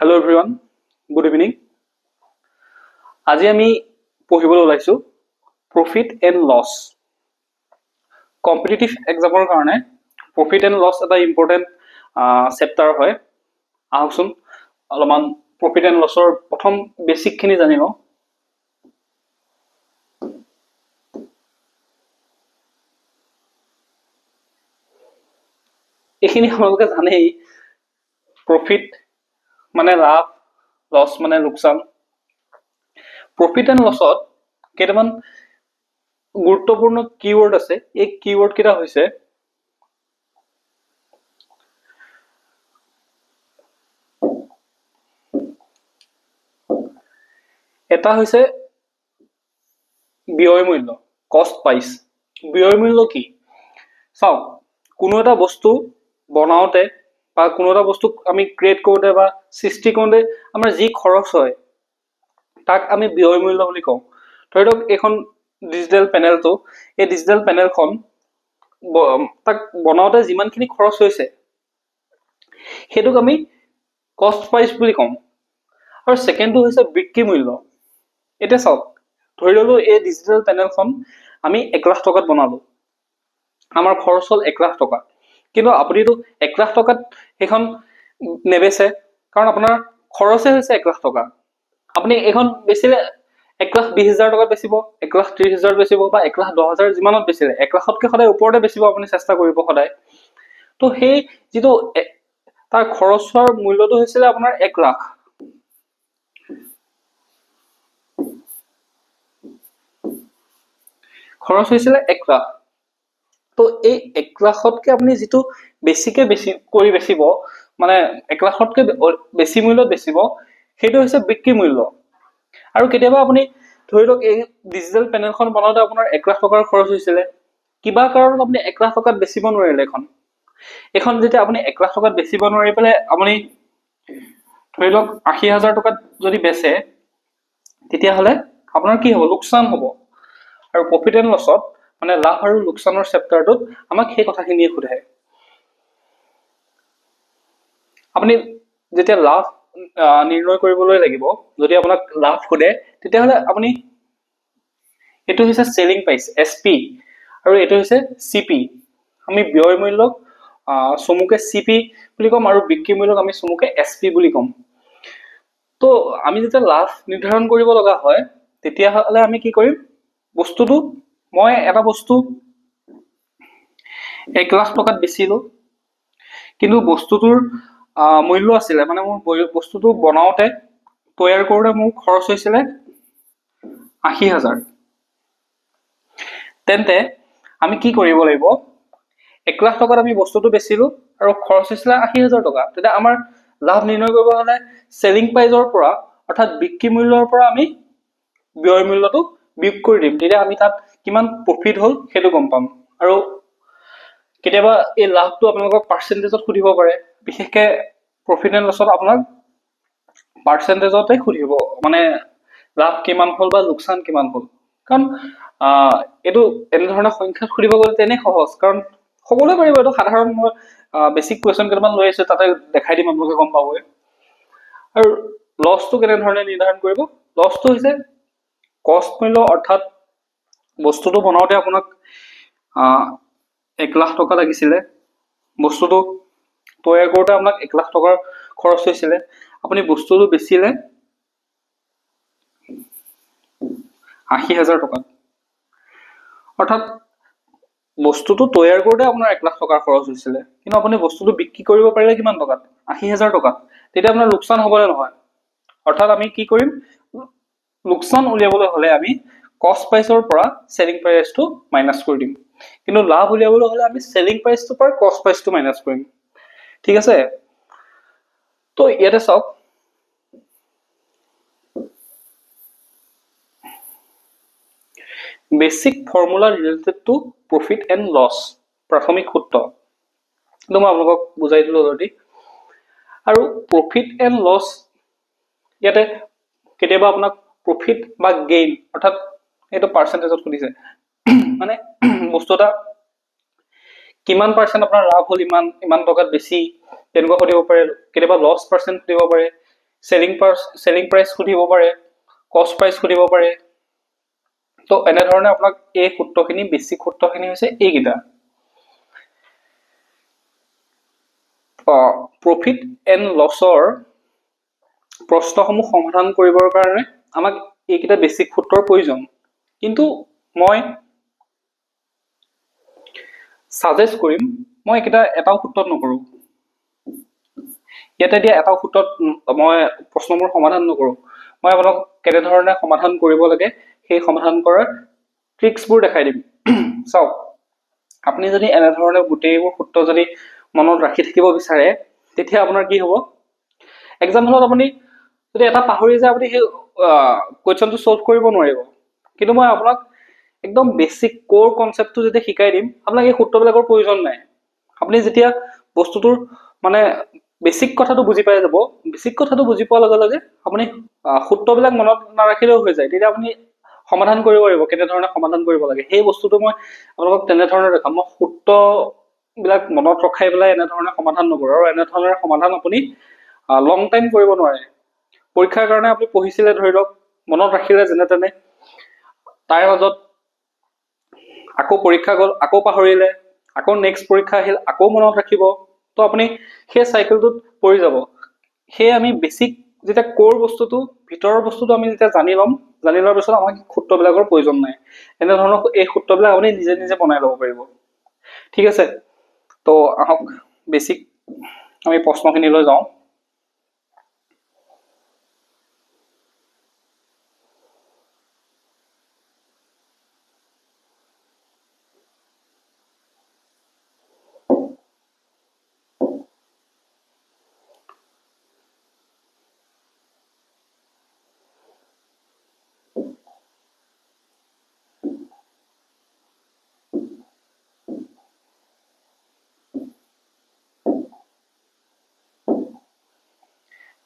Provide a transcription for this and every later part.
Hello everyone, good evening. আজি আমি পঢ়িবলৈ ওলাইছো প্ৰফিট এণ্ড লছ। কম্পিটিটিভ এক্সামৰ কাৰণে প্ৰফিট এণ্ড লছ এটা ইম্পৰ্টেণ্ট চেপ্টাৰ হয়। আহকচোন অলপমান প্ৰফিট এণ্ড লছৰ প্ৰথম বেছিকখিনি জানি লওঁ। এইখিনি আপোনালোকে জানেই, প্ৰফিট মানে লাভ, লছ মানে লোকচান। প্ৰফিট এণ্ড লছত কেইটামান গুৰুত্বপূৰ্ণ কিৱৰ্ড আছে। এই কিৱৰ্ড কেইটা হৈছে এটা হৈছে ব্যয় মূল্য, কষ্ট প্ৰাইচ। ব্যয় মূল্য কি? চাওক, কোনো এটা বস্তু বনাওঁতে বা কোনো এটা বস্তু আমি ক্ৰিয়েট কৰোঁতে বা সৃষ্টি কৰোঁতে আমাৰ যি খৰচ হয় তাক আমি ব্যয় মূল্য বুলি কওঁ। ধৰি লওক এইখন ডিজিটেল পেনেলটো, এই ডিজিটেল পেনেলখন তাক বনাওঁতে যিমানখিনি খৰচ হৈছে সেইটোক আমি কষ্ট প্ৰাইচ বুলি কওঁ। আৰু ছেকেণ্ডটো হৈছে বিক্ৰী মূল্য। এতিয়া চাওক, ধৰি ললো এই ডিজিটেল পেনেলখন আমি 1 লাখ টকাত বনালো, আমাৰ খৰচ হ'ল 1 লাখ টকা। কিন্তু আপুনিতো 1 লাখ টকাত সেইখন নেবেচে, কাৰণ আপোনাৰ খৰচে হৈছে 1 লাখ টকা। আপুনি এইখন বেচিলে 1,20,000 টকাত বেচিব, 1,30,000 বেচিব বা 1,10,000 যিমানত বেচিলে, 1 লাখতকৈ সদায় ওপৰতে বেচিব আপুনি চেষ্টা কৰিব সদায়। তো সেই যিটো তাৰ খৰচ হোৱাৰ মূল্যটো হৈছিলে আপোনাৰ 1 লাখ। খৰচ হৈছিলে 1 লাখ। তো এই 1 লাখতকৈ আপুনি যিটো বেছিকে কৰি বেচিব, মানে 1 লাখতকৈ বেছি মূল্যত বেচিব, সেইটো হৈছে বিক্ৰী মূল্য। আৰু কেতিয়াবা আপুনি ধৰি লওক এই ডিজিটেল পেনেলখন বনাওঁতে আপোনাৰ 1 লাখ টকাৰ খৰচ হৈছিলে, কিবা কাৰণত আপুনি 1 লাখ টকাত বেচিব নোৱাৰিলে। এইখন যেতিয়া আপুনি 1 লাখ টকাত বেচিব নোৱাৰি পেলাই আপুনি ধৰি লওক 80,000 টকাত যদি বেচে, তেতিয়াহ'লে আপোনাৰ কি হ'ব? লোকচান হ'ব। আৰু প্ৰফিট এণ্ড লছত মানে লাভ আৰু লোকচানৰ চেপ্টাৰটোত আমাক সেই কথাখিনিয়ে সোধে। আপুনি যেতিয়া লাভ নিৰ্ণয় কৰিবলৈ লাগিব, যদি আপোনাক লাভ সোধে, তেতিয়াহ'লে আপুনি এইটো হৈছে চেলিং প্ৰাইচ SP, আৰু এইটো হৈছে CP। আমি ব্যয় মূল্যক চমুকে CP বুলি ক'ম আৰু বিক্ৰী মূল্যক আমি চমুকে SP বুলি ক'ম। তো আমি যেতিয়া লাভ নিৰ্ধাৰণ কৰিব লগা হয়, তেতিয়াহ'লে আমি কি কৰিম? বস্তুটো, মই এটা বস্তু 1 লাখ টকাত বেচিলো, কিন্তু বস্তুটোৰ মূল্য আছিলে, মানে মোৰ বস্তুটো বনাওঁতে তৈয়াৰ কৰোঁতে মোৰ খৰচ হৈছিলে 80,000। তেন্তে আমি কি কৰিব লাগিব? 1 লাখ টকাত আমি বস্তুটো বেচিলো আৰু খৰচ হৈছিলে 80,000 টকা। তেতিয়া আমাৰ লাভ নিৰ্ণয় কৰিব হ'লে চেলিং প্ৰাইজৰ পৰা, অৰ্থাৎ বিক্ৰী মূল্যৰ পৰা আমি ব্যয় মূল্যটো বিয়োগ কৰি দিম। তেতিয়া আমি তাত কিমান প্ৰফিট হ'ল সেইটো গম পাম। আৰু কেতিয়াবা এই লাভটো আপোনালোকক পাৰ্চেণ্টেজত সুধিব পাৰে, বিশেষকৈ প্ৰফিট এণ্ড লছত আপোনাক পাৰ্চেণ্টেজতে সুধিব, মানে লাভ কিমান হ'ল বা লোকচান কিমান হ'ল। কাৰণ এইটো এনেধৰণে সংখ্যাত সুধিব গ'লে তেনে সহজ, কাৰণ সকলোৱে পাৰিব। এইটো সাধাৰণ, মই বেছিক কুৱেশ্যন কেইটামান লৈ আহিছোঁ, তাতে দেখাই দিম, আপোনালোকে গম পাবই। আৰু লছটো কেনেধৰণে নিৰ্ধাৰণ কৰিব? লছটো হৈছে কষ্ট মূল্য, অৰ্থাৎ বস্তুটো বনাওঁতে আপোনাক 1 লাখ টকা লাগিছিলে, বস্তুটো তৈয়াৰ কৰোঁতে আপোনাক 1 লাখ টকাৰ খৰচ হৈছিলে, আপুনি বস্তুটো বেচিলে 80,000 টকাত। অৰ্থাৎ বস্তুটো তৈয়াৰ কৰোঁতে আপোনাৰ 1 লাখ টকাৰ খৰচ হৈছিলে, কিন্তু আপুনি বস্তুটো বিক্ৰী কৰিব পাৰিলে কিমান টকাত? 80,000 টকাত। তেতিয়া আপোনাৰ লোকচান হ'বনে নহয়? অৰ্থাৎ আমি কি কৰিম? লোকচান উলিয়াবলৈ হ'লে আমি কষ্ট প্ৰাইচৰ পৰা চেলিং প্ৰাইচটো মাইনাছ কৰি দিম, কিন্তু লাভ উলিয়াবলৈ হ'লে আমি চেলিং প্ৰাইচটোৰ পৰা কষ্ট প্ৰাইচটো মাইনাছ কৰিম। ঠিক আছে? তো ইয়াতে চাওক, basic formula related to profit and loss, প্ৰাথমিক সূত্ৰ, কিন্তু মই আপোনালোকক বুজাই দিলোঁ অলৰেডি। আৰু প্ৰফিট এণ্ড লছ, ইয়াতে কেতিয়াবা আপোনাক প্ৰফিট বা গেইন, অৰ্থাৎ এইটো পাৰ্চেণ্টেজত সুধিছে, মানে বস্তু এটা কিমান পাৰ্চেণ্ট আপোনাৰ লাভ হ'ল ইমান টকাত বেছি, তেনেকুৱা সুধিব পাৰে। কেতিয়াবা লছ পাৰ্চেণ্ট সুধিব পাৰে, চেলিং প্ৰাইচ সুধিব পাৰে, কষ্ট প্ৰাইচ সুধিব পাৰে। তো এনেধৰণে আপোনাক এই সূত্ৰখিনি, বেছিক সূত্ৰখিনি হৈছে এইকেইটা। প্ৰফিট এণ্ড লছৰ প্ৰশ্নসমূহ সমাধান কৰিবৰ কাৰণে আমাক এইকেইটা বেছিক সূত্ৰৰ প্ৰয়োজন। কিন্তু মই সাজেষ্ট কৰিম, মই এইকেইটা এটাও সূত্ৰত নকৰোঁ। ইয়াতে দিয়া এটাও সূত্ৰত মই প্ৰশ্নবোৰ সমাধান নকৰোঁ। মই আপোনাক কেনেধৰণে সমাধান কৰিব লাগে সেই সমাধান কৰাৰ ট্ৰিক্সবোৰ দেখাই দিম। চাওক, আপুনি যদি এনেধৰণে গোটেইবোৰ সূত্ৰ যদি মনত ৰাখি থাকিব বিচাৰে, তেতিয়া আপোনাৰ কি হ'ব, এক্সাম হলত আপুনি যদি এটা পাহৰি যায়, আপুনি সেই কুৱেশ্যনটো ছল্ভ কৰিব নোৱাৰিব। কিন্তু মই আপোনাক একদম বেছিক কোৰ কনচেপ্টটো যেতিয়া শিকাই দিম, আপোনাক এই সূত্ৰবিলাকৰ প্ৰয়োজন নাই। আপুনি যেতিয়া বস্তুটোৰ মানে বেছিক কথাটো বুজি পাই যাব, বেছিক কথাটো বুজি পোৱাৰ লগে লগে আপুনি সূত্ৰবিলাক মনত নাৰাখিলেও হৈ যায়। তেতিয়া আপুনি সমাধান কৰিব পাৰিব, কেনেধৰণে সমাধান কৰিব লাগে। সেই বস্তুটো মই আপোনালোকক তেনেধৰণে দেখাম। মই সূত্ৰবিলাক মনত ৰখাই পেলাই এনেধৰণে সমাধান নকৰোঁ, আৰু এনেধৰণে সমাধান আপুনি লং টাইম কৰিব নোৱাৰে। পৰীক্ষাৰ কাৰণে আপুনি পঢ়িছিলে, ধৰি লওক মনত ৰাখিলে যেনে তেনে, তাৰ মাজত আকৌ পৰীক্ষা গ'ল, আকৌ পাহৰিলে, আকৌ নেক্সট পৰীক্ষা আহিল, আকৌ মনত ৰাখিব। তো আপুনি সেই চাইকেলটোত পৰি যাব। সেয়ে আমি বেছিক যেতিয়া কোৰ বস্তুটো, ভিতৰৰ বস্তুটো আমি যেতিয়া জানি ল'ম, জানি লোৱাৰ পিছত আমাক সূত্ৰবিলাকৰ প্ৰয়োজন নাই। এনেধৰণৰ এই সূত্ৰবিলাক আপুনি নিজে নিজে বনাই ল'ব পাৰিব। ঠিক আছে, তো আহক বেছিক আমি প্ৰশ্নখিনিলৈ যাওঁ।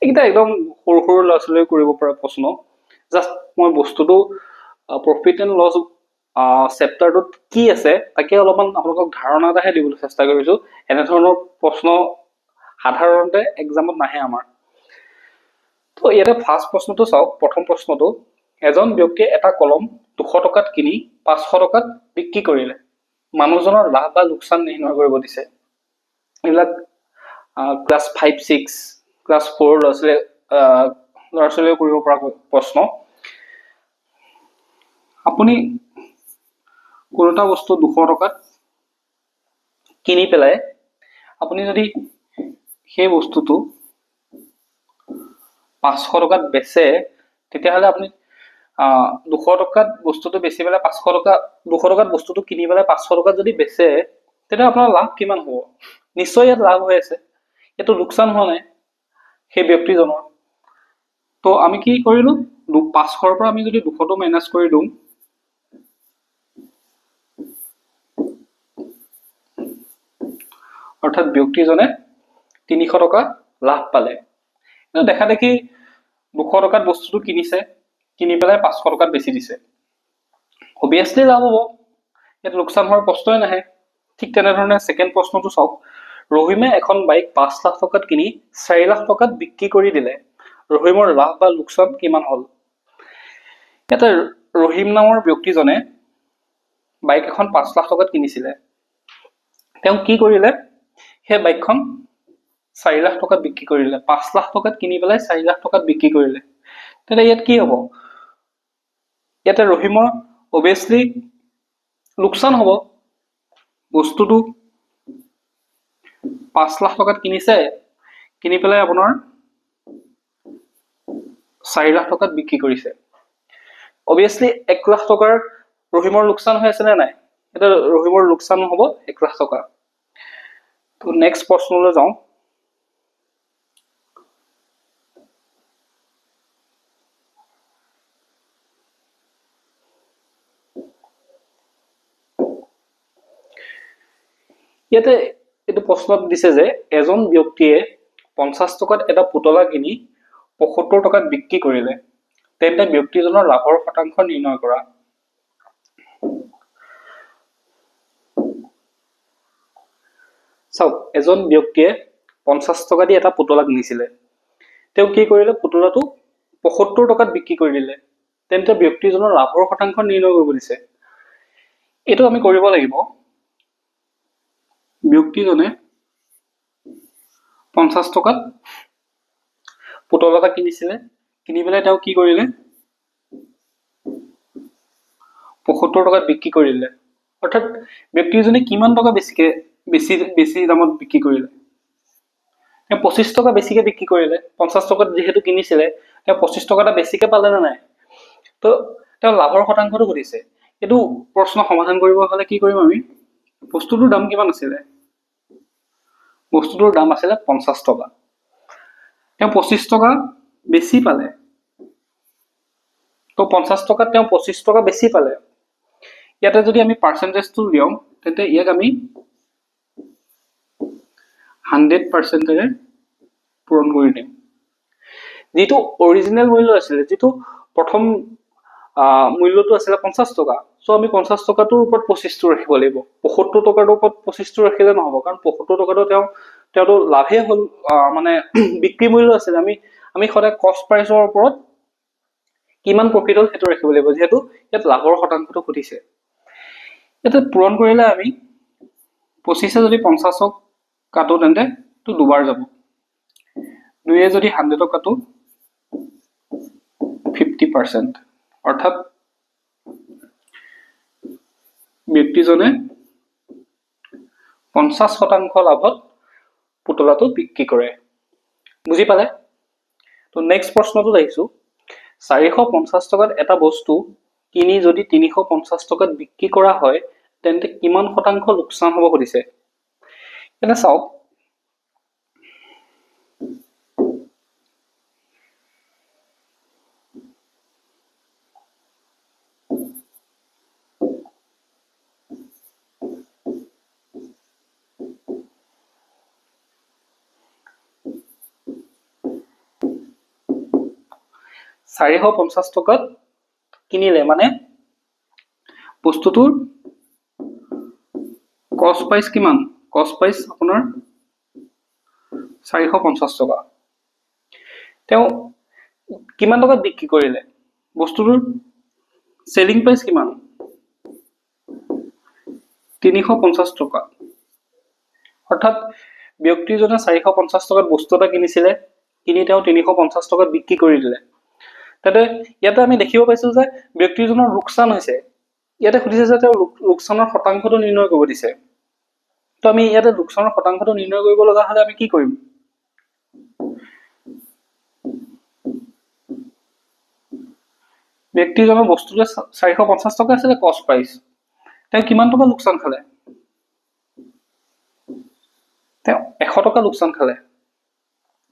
এইকেইটা একদম সৰু সৰু ল'ৰা ছোৱালীয়ে কৰিব পৰা প্ৰশ্ন। জাষ্ট মই বস্তুটো প্ৰফিট এণ্ড লছ চেপ্টাৰটোত কি আছে তাকে অলপমান আপোনালোকক ধাৰণা এটাহে দিবলৈ চেষ্টা কৰিছোঁ। এনেধৰণৰ প্ৰশ্ন সাধাৰণতে এক্সামত নাহে আমাৰ। তো ইয়াতে ফাৰ্ষ্ট প্ৰশ্নটো চাওক। প্ৰথম প্ৰশ্নটো, এজন ব্যক্তিয়ে এটা কলম 200 টকাত কিনি 500 টকাত বিক্ৰী কৰিলে। মানুহজনৰ লাভ বা লোকচান নিৰ্ণয় কৰিব দিছে। এইবিলাক ক্লাছ 5-6 ক্লাছ 4 ল'ৰা ছোৱালীয়ে কৰিব পৰা প্ৰশ্ন। আপুনি কোনো এটা বস্তু 200 টকাত কিনি পেলাই আপুনি যদি সেই বস্তুটো 500 টকাত বেচে, তেতিয়াহ'লে আপুনি 200 টকাত বস্তুটো বেচি পেলাই 200 টকাত বস্তুটো কিনি পেলাই 500 টকাত যদি বেচে, তেতিয়া আপোনাৰ লাভ কিমান হ'ব? নিশ্চয় ইয়াত লাভ হৈ আছে, এইটো লোকচান হোৱা নাই সেই ব্যক্তিজনৰ। তো আমি কি কৰিলোঁ, 500ৰ পৰা আমি যদি 200টো মাইনাছ কৰি দিওঁ, অৰ্থাৎ ব্যক্তিজনে 300 টকা লাভ পালে। কিন্তু দেখা দেখি 200 টকাত বস্তুটো কিনিছে, কিনি পেলাই 500 টকাত বেচি দিছে, অভিয়াছলি লাভ হ'ব, ইয়াত লোকচান হোৱাৰ প্ৰশ্নই নাহে। ঠিক তেনেধৰণে ছেকেণ্ড প্ৰশ্নটো চাওক। ৰহিমে এখন বাইক 5 লাখ টকাত কিনি 4 লাখ টকাত বিক্ৰী কৰি দিলে। ৰহিমৰ লাভ বা লোকচান কিমান হ'ল? ইয়াতে ৰহিম নামৰ ব্যক্তিজনে বাইক এখন 5 লাখ টকাত কিনিছিলে। তেওঁ কি কৰিলে, সেই বাইকখন 4 লাখ টকাত বিক্ৰী কৰিলে। 5 লাখ টকাত কিনি পেলাই 4 লাখ টকাত বিক্ৰী কৰিলে। তেন্তে ইয়াত কি হ'ব? ইয়াতে ৰহিমৰ অভিয়াছলি লোকচান হ'ব। বস্তুটো 5 লাখ টকাত কিনিছে, কিনি পেলাই আপোনাৰ 4 লাখ টকাত বিক্ৰী কৰিছে। অভিয়াছলি 1 লাখ টকাৰ ৰহিমৰ লোকচান হৈ আছে নে নাই? এটা ৰহিমৰ লোকচান হ'ব 1 লাখ টকা। তো নেক্সট প্ৰশ্নলৈ যাওঁ। ইয়াতে এইটো প্ৰশ্নত দিছে যে এজন ব্যক্তিয়ে 50 টকাত এটা পুতলা কিনি 75 টকাত বিক্ৰী কৰিলে, তেন্তে ব্যক্তিজনৰ লাভৰ শতাংশ নিৰ্ণয় কৰা। চাওক, এজন ব্যক্তিয়ে 50 টকা দি এটা পুতলা কিনিছিলে, তেওঁ কি কৰিলে, পুতলাটো ৭৫ টকাত বিক্ৰী কৰি দিলে, তেন্তে ব্যক্তিজনৰ লাভৰ শতাংশ নিৰ্ণয় কৰিব দিছে। এইটো আমি কৰিব লাগিব। ব্যক্তিজনে ৫০ টকাত পুতলা এটা কিনিছিলে, কিনি পেলাই তেওঁ কি কৰিলে, ৭৫ টকাত বিক্ৰী কৰিলে। অৰ্থাৎ ব্যক্তিজনে কিমান টকা বেছি দামত বিক্ৰী কৰিলে, তেওঁ ২৫ টকা বেছিকে বিক্ৰী কৰিলে। ৫০ টকাত যিহেতু কিনিছিলে, তেওঁ ২৫ টকা এটা বেছিকে পালে নে নাই? তো তেওঁ লাভৰ শতাংশটো সুধিছে। এইটো প্ৰশ্ন সমাধান কৰিব হ'লে কি কৰিম আমি, বস্তুটোৰ দাম কিমান আছিলে, বস্তুটোৰ দাম আছিলে ৫০ টকা, তেওঁ ২৫ টকা বেছি পালে, তো ৫০ টকাত তেওঁ ২৫ টকা বেছি পালে। ইয়াতে যদি আমি পাৰ্চেণ্টেজটো দিওঁ, তেন্তে ইয়াক আমি 100%ৰে পূৰণ কৰি দিম। যিটো অৰিজিনেল মূল্য আছিলে, যিটো প্ৰথম মূল্যটো আছিলে ৫০ টকা, চ' আমি ৫০ টকাটোৰ ওপৰত ২৫টো ৰাখিব লাগিব। ৭৫ টকাটোৰ ওপৰত ২৫টো ৰাখিলে নহ'ব, কাৰণ ৭৫ টকাটো তেওঁতো লাভেই হ'ল, মানে বিক্ৰী মূল্য আছিলে। আমি সদায় কষ্ট প্ৰাইচৰ ওপৰত কিমান প্ৰফিট হ'ল সেইটো ৰাখিব লাগিব, যিহেতু ইয়াত লাভৰ শতাংশটো সুধিছে। ইয়াতে পূৰণ কৰিলে আমি ২৫ যদি ৫০ক কাটো, তেন্তে তো দুবাৰ যাব। ২ যদি 100ক কাটো 50%, অৰ্থাৎ ব্যক্তিজনে ৫০% লাভত পুতলাটো বিক্ৰী কৰে। বুজি পালে? তো নেক্সট প্ৰশ্নটো আহিছোঁ, ৪৫০ টকাত এটা বস্তু কিনি যদি ৩৫০ টকাত বিক্ৰী কৰা হয়, তেন্তে কিমান শতাংশ লোকচান হ'ব সুধিছে। এনে চাওক, $৪৫০ টকাত কিনিলে, মানে বস্তুটোৰ কষ্ট প্ৰাইচ কিমান, কষ্ট প্ৰাইচ আপোনাৰ ৪৫০ টকা। তেওঁ কিমান টকাত বিক্ৰী কৰিলে, বস্তুটোৰ চেলিং প্ৰাইচ কিমান, ৩৫০ টকা। অৰ্থাৎ ব্যক্তিজনে ৪৫০ টকাত বস্তু এটা কিনিছিলে, কিনি তেওঁ ৩৫০ টকাত বিক্ৰী কৰি দিলে। তাতে ইয়াতে আমি দেখিব পাইছো যে ব্যক্তিজনৰ লোকচান হৈছে। ইয়াতে সুধিছে যে তেওঁ লোকচানৰ শতাংশটো নিৰ্ণয় কৰিব দিছে। তো আমি ইয়াতে লোকচানৰ শতাংশটো নিৰ্ণয় কৰিব লগা হ'লে আমি কি কৰিম, ব্যক্তিজনৰ বস্তুটোৱে ৪৫০ টকা আছিলে কষ্ট প্ৰাইচ, তেওঁ কিমান টকা লোকচান খালে, তেওঁ ১০০ টকা লোকচান খালে।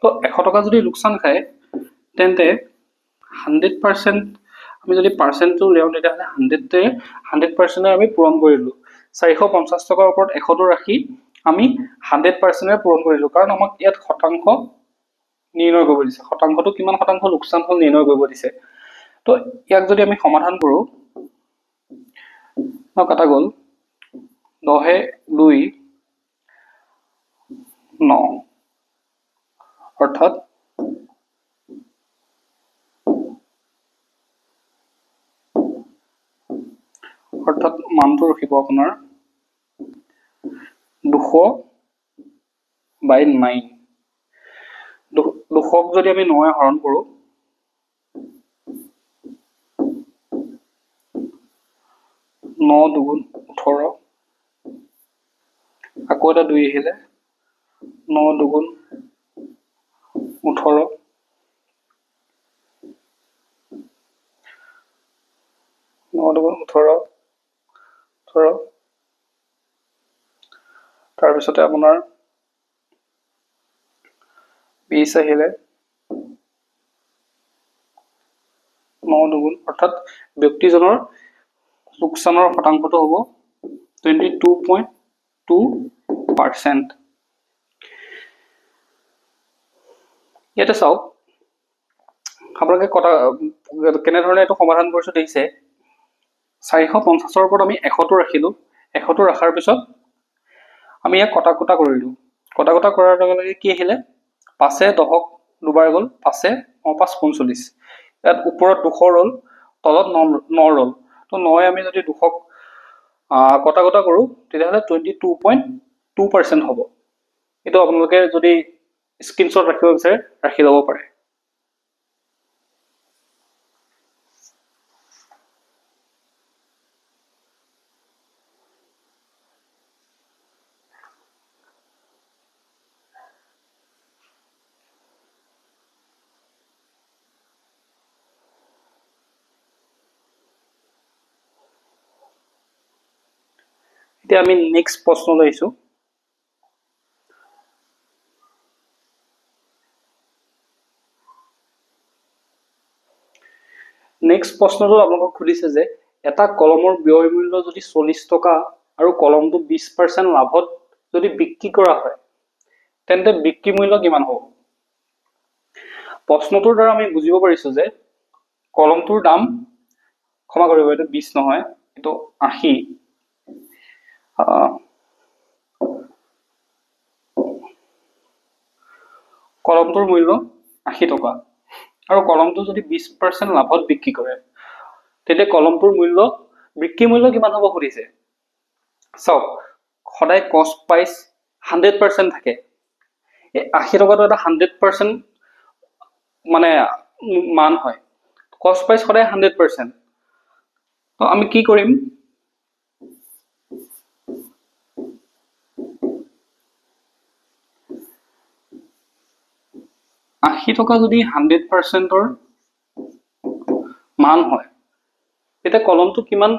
তো ১০০ টকা যদি লোকচান খায়, তেন্তে 100% আমি যদি পাৰ্চেণ্টটো উলিয়াওঁ, তেতিয়াহ'লে 100% আমি পূৰণ কৰিলোঁ। ৪৫০ টকাৰ ওপৰত ১০০টো ৰাখি আমি 100%ৰে পূৰণ কৰিলোঁ, কাৰণ আমাক ইয়াত শতাংশ নিৰ্ণয় কৰিব দিছে। শতাংশটো কিমান শতাংশ লোকচান হ'ল নিৰ্ণয় কৰিব দিছে। তো ইয়াক যদি আমি সমাধান কৰোঁ, কাটা গ'ল ১০ ২ ৯, অৰ্থাৎ মানটো ৰখিব আপোনাৰ ২০০/৯। ২০০ক যদি আমি ৯ হৰণ কৰোঁ, ৯ দুগুণ ১৮, আকৌ এটা ২ আহিলে, ৯ দুগুণ ১৮, ৯ দুগুণ ১৮, তাৰপিছতে আপোনাৰ ২০ আহিলে, ৯ দুগুণ, অৰ্থাৎ ব্যক্তিজনৰ লোকচানৰ শতাংশটো হ'ব 22.2%। ইয়াতে চাওক, আপোনালোকে কেনেধৰণে এইটো সমাধান কৰিছো দেখিছে। ৪৫০ৰ ওপৰত আমি ১০০টো ৰাখিলোঁ, ১০০টো ৰখাৰ পিছত আমি ইয়াক কটা কুটা কৰিলোঁ। কটা কুটা কৰাৰ লগে লগে কি আহিলে, ৫-এ ১০ক দুবাৰ গ'ল 5 5 45 ইয়াত ওপৰত 200 ৰ'ল তলত 9 ৰ'ল তো 9 আমি যদি 200ক কটা কৰো তেতিয়াহ'লে 22.2% হ'ব এটো আপোনালোকে যদি স্ক্ৰিনশ্বট ৰাখিব বিচাৰে ৰাখি ল'ব পাৰে এতিয়া আমি নেক্সট প্ৰশ্নলৈ আহিছো নেক্সট প্ৰশ্নটো আপোনালোকক খুদিছে যে এটা কলমৰ ব্যয় মূল্য যদি 40 টকা আৰু কলমটো 20% লাভত যদি বিক্ৰী কৰা হয় তেন্তে বিক্ৰী মূল্য কিমান হ'ব প্ৰশ্নটোৰ দ্বাৰা আমি বুজিব পাৰিছো যে কলমটোৰ দাম ক্ষমা কৰিব এটো 20 নহয় এটো 80 কলমটোৰ মূল্য 80 টকা আৰু কলমটো যদি 20% লাভত বিক্ৰী কৰে তেতে কলমটোৰ মূল্য বিক্ৰী মূল্য কিমান হ'ব খুদিছে চাওক সদায় কষ্ট প্ৰাইস 100% থাকে এই 80 টকাটো এটা 100% মানে মান হয় কষ্ট প্ৰাইস সদায় 100% তো আমি কি কৰিম 80 টকা যদি 100% ৰ মান হয় এটা কলমটো কিমান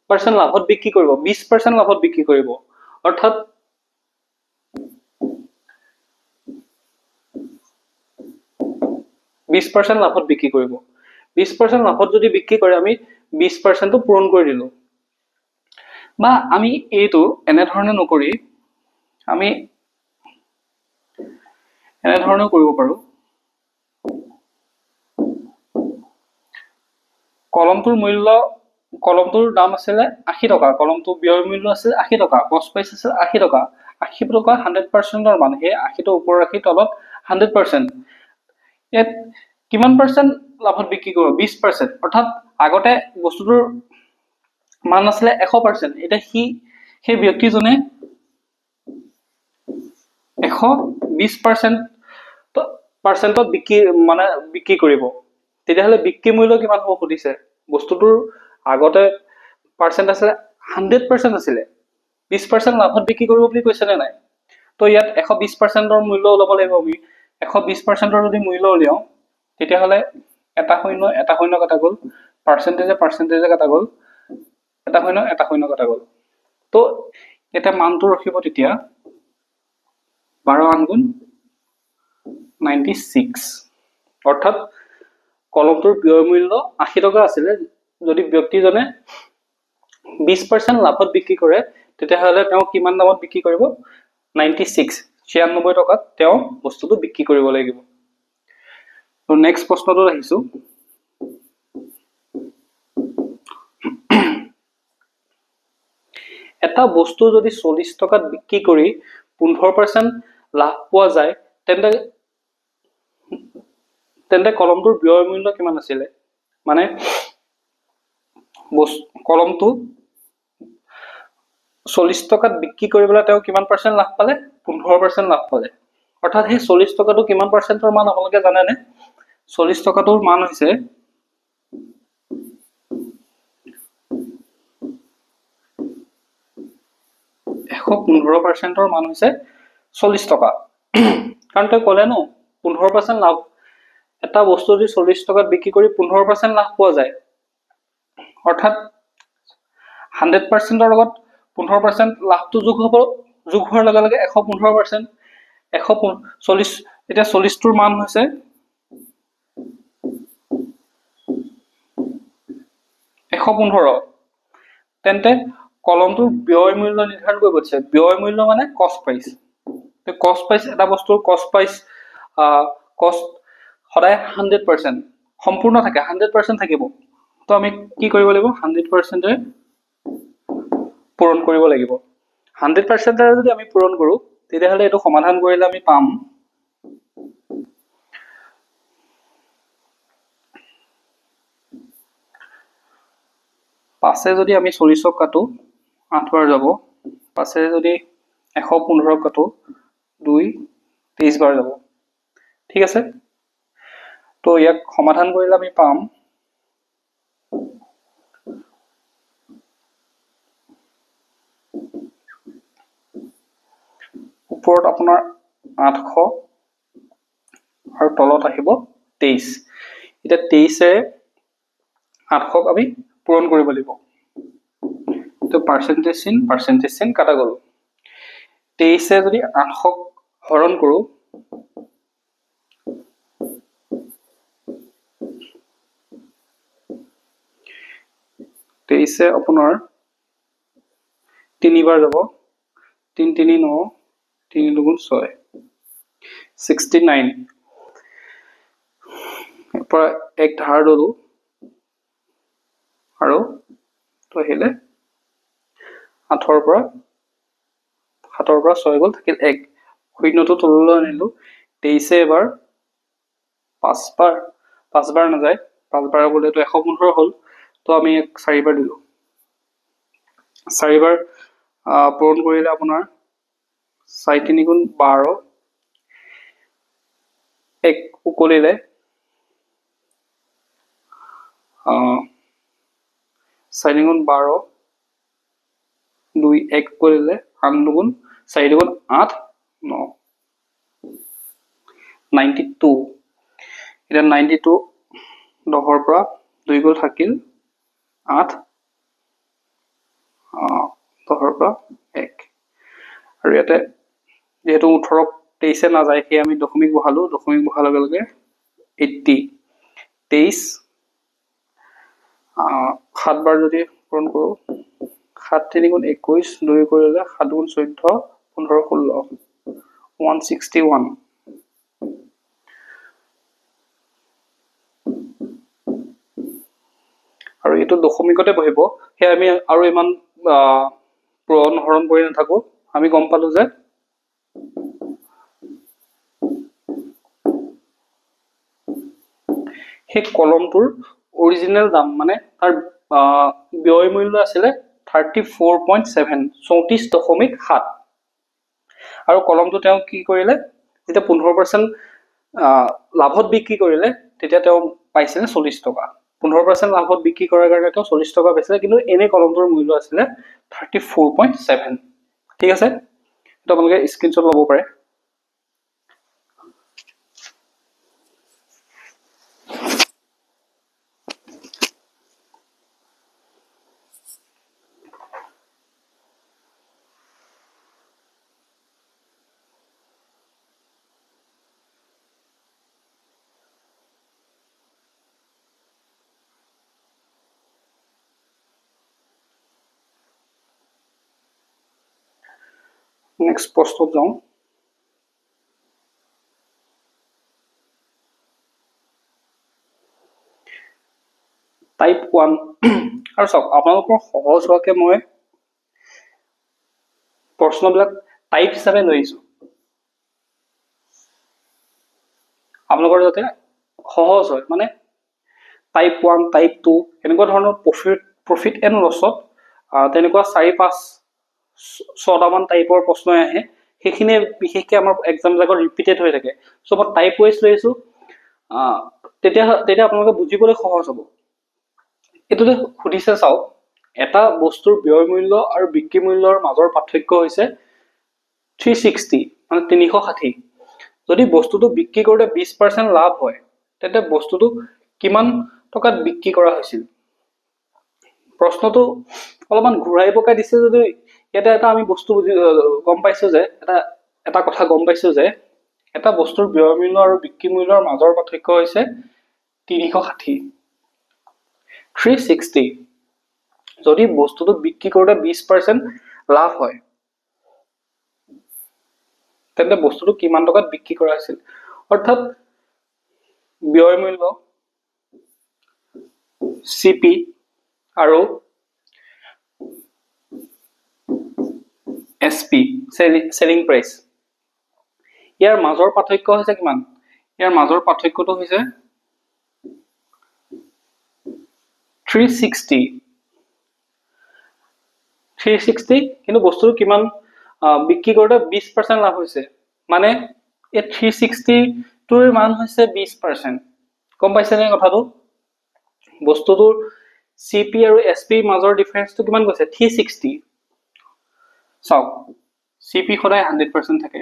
পাৰ্সেন্ট লাভত বিক্ৰী কৰিব 20% লাভত বিক্ৰী কৰিব অৰ্থাৎ %20% লাভত বিক্ৰী কৰিব 20% লাভত যদি বিক্ৰী কৰে আমি 20% টো পূৰণ কৰি দিলো বা আমি এইটো এনে ধৰণে নকৰি আমি এনে ধৰণে কৰিব পাৰো কলমটোৰ দাম আছিল 80 টকা কলমটো ব্যয় মূল্য আছিল 80 টকা কষ্ট প্ৰাইস আছিল 80 টকা 80 টকা 100% ৰ মান হে 80 টো ওপৰ ৰাখি তলত 100% এত কিমান পাৰ্সেন্ট লাভত বিক্ৰী কৰিব 20% অৰ্থাৎ আগতে বস্তুটোৰ মান আছিল 100% এটা সেই ব্যক্তিজনে 120% পাৰ্সেন্টত বিক্ৰী কৰিব তেতিয়াহলে বিক্ৰী মূল্য কিমান হ'ব খুদিছে বস্তুটোৰ আগতে পাৰ্সেন্ট আছিল 100% আছিল 20% লাভত বিক্ৰী কৰিব বুলি কৈছে নে নাই তো ইয়াত 120% ৰ মূল্য ওলাব লাগিব আমি 120% ৰ যদি মূল্য উলিয়াও তেতিয়াহলে এটা শূন্য কাটা গ'ল পাৰ্সেন্টেজে কাটা গ'ল এটা শূন্য কাটা গ'ল তো এটা মানটো ৰখিব তেতিয়া 12 আঙ্গুল 96 অৰ্থাৎ কলমটোৰ ব্যয় মূল্য 80 টকা আছিল যদি ব্যক্তিজনে 20% লাভত বিক্ৰী কৰে তেতিয়াহলে তেওঁ কিমান দামত বিক্ৰী কৰিব 96 টকাত তেওঁ বস্তুটো বিক্ৰী কৰিব লাগিব তো নেক্সট প্ৰশ্নটো আহিছো এটা বস্তু যদি 40 টকাত বিক্ৰী কৰি 15% লাভ পোৱা যায় তেন্তে কলমটোৰ ব্যয় মূল্য কিমান আছিল মানে কলমটো 40 টকাত বিক্ৰী কৰিবলৈ তেওঁ কিমান পাৰ্সেন্ট লাভ পালে 15% লাভ পালে অৰ্থাৎ সেই 40 টকাটো কিমান পাৰ্সেন্টৰ মান আপোনালোকে জানে নে 40 টকাটোৰ মান হৈছে 115% ৰ মান হৈছে 40 টকা কাৰণ তই ক'লে ন 15% লাভ এটা বস্তু যদি 40 টকাত বিক্ৰী কৰি 15% লাভ পোৱা যায় অৰ্থাৎ 100% ৰ লগত 15% লাভটো যোগ হোৱাৰ লগে লগে 115% 140 এটা 40 টোৰ মান হৈছে 115 তেন্তে কলমটোৰ ব্যয় মূল্য নিৰ্ধাৰণ কৰিব দিছে ব্যয় মূল্য মানে কষ্ট প্ৰাইস এটা বস্তুৰ কষ্ট প্ৰাইস কষ্ট সদায় 100% সম্পূৰ্ণ থাকে 100% থাকিব তো আমি কি কৰিব লাগিব 100% এ পূৰণ কৰিব লাগিব 100% এ যদি আমি পূৰণ কৰো তেতিয়াহলে এটো সমাধান কৰিলে আমি পাম 5 যদি আমি 40ক কাটো 8 বাৰ যাব 5 যদি 115 কাটো 2 23 বাৰ যাব ঠিক আছে তো ইয়াক সমাধান কৰিলে আমি পাম ওপৰত আপোনাৰ 800 আৰু তলত আহিব 23 এটা 23 এ 800ক আমি পূৰণ কৰিব লাগিব তো পাৰ্চেন্টেজ চিন কাটা গ'ল 23 এ যদি 800ক হৰণ কৰো 23 এ আপোনাৰ 3 বাৰ যাব 3 3 9 3 2 6 69 পৰা এক ধাৰ ললো আৰু তো আহিলে 8 ৰ পৰা 6 গ'ল থাকিল 1 শূন্যটো তললৈ আনিলো 23 এবাৰ 5 বাৰ নাযায় 5 বাৰ গ'লে তো 115 হ'ল তো আমি 4 বাৰ দিলো 4 বাৰ পূৰণ কৰিলে আপোনাৰ 4 3 গুণ 12 এক উকলিলে 4 গুণ 12 2 1 কৰিলে 8 গুণ 4 গুণ 8 9 92 এটা 92 10 পৰা 2 গ'ল থাকিল 8 10 পৰা 1 আৰু ইয়াতে যেহেতু 18 23 এ নাযায় সেই আমি দশমিক বহালো দশমিক বহাৰ লগে লগে 80 23 7 বাৰ যদি পূৰণ কৰো 7 3 গুণ 21 2 কৰিলে 7 গুণ 14 15 16 161 আৰু এটো দশমিকতে বহিব হে আমি আৰু ইমান পূৰণ হৰণ কৰি নাথাকো আমি গম পালো যে হে কলমটোৰ অৰিজিনাল দাম মানে তাৰ ব্যয় মূল্য আছিল 34.7 34.7 আৰু কলমটো তেওঁ কি কৰিলে যেতিয়া 15% লাভত বিক্ৰী কৰিলে তেতিয়া তেওঁ পাইছিল 40 টকা 15% লাভত বিক্ৰী কৰাৰ কাৰণে তেওঁ 40 টকা পাইছিল কিন্তু এনে কলমটোৰ মূল্য আছিল 34.7 ঠিক আছে তো আপোনালোকে স্ক্ৰিনশ্বট ল'ব পাৰে Next প্ৰশ্নত যাওঁ টাইপ 1 আৰু সব আপোনালোকৰ সহজ হোৱাকে মই প্ৰশ্নবিলাক টাইপ হিচাপে লৈছো আপোনালোকৰ যাতে সহজ হয় মানে টাইপ 1 টাইপ 2 এনেকুৱা ধৰণৰ প্ৰফিট এণ্ড লছত তেনেকুৱা 4-5 6টা মান টাইপৰ প্ৰশ্ন আহে সেইখিনি বিশেষকৈ আমাৰ এক্সাম বিলাকত ৰিপিটেড হৈ থাকে সো মই টাইপ ওয়াইজ লৈছো তেতিয়া আপোনালোকে বুজিবলৈ সহজ হ'ব এটোতে সুধিছে চাও এটা বস্তুৰ ব্যয় মূল্য আৰু বিক্ৰী মূল্যৰ মাজৰ পাৰ্থক্য হৈছে 360 মানে 360 যদি বস্তুটো বিক্ৰী কৰোতে 20% লাভ হয় তেতে বস্তুটো কিমান টকাত বিক্ৰী কৰা হৈছিল প্ৰশ্নটো অলপমান ঘূৰাই পকাই দিছে যদি এটা আমি বস্তু গম পাইছো যে এটা কথা গম পাইছো যে এটা বস্তুৰ ব্যয় মূল্য আৰু বিক্ৰী মূল্যৰ মাজৰ পাৰ্থক্য হৈছে 360 যদি বস্তুটো বিক্ৰী কৰোতে 20% লাভ হয় তেন্তে বস্তুটো কিমান টকাত বিক্ৰী কৰা হৈছিল অৰ্থাৎ ব্যয় মূল্য সিপি আৰু এসপি সেলিং প্ৰাইস ইয়াৰ মাজৰ পাৰ্থক্য হৈছে কিমান ইয়াৰ মাজৰ পাৰ্থক্যটো হৈছে 360 360 কিন্তু বস্তুটো কিমান বিক্ৰী কৰোঁতে 20% লাভ হৈছে মানে এই 360 টোৰ মান হৈছে 20%। গম পাইছেনে কথাটো? বস্তুটোৰ CP আৰু SP মাজৰ ডিফাৰেন্সটো কিমান গৈছে 360। চাওক CP সদায় 100% থাকে।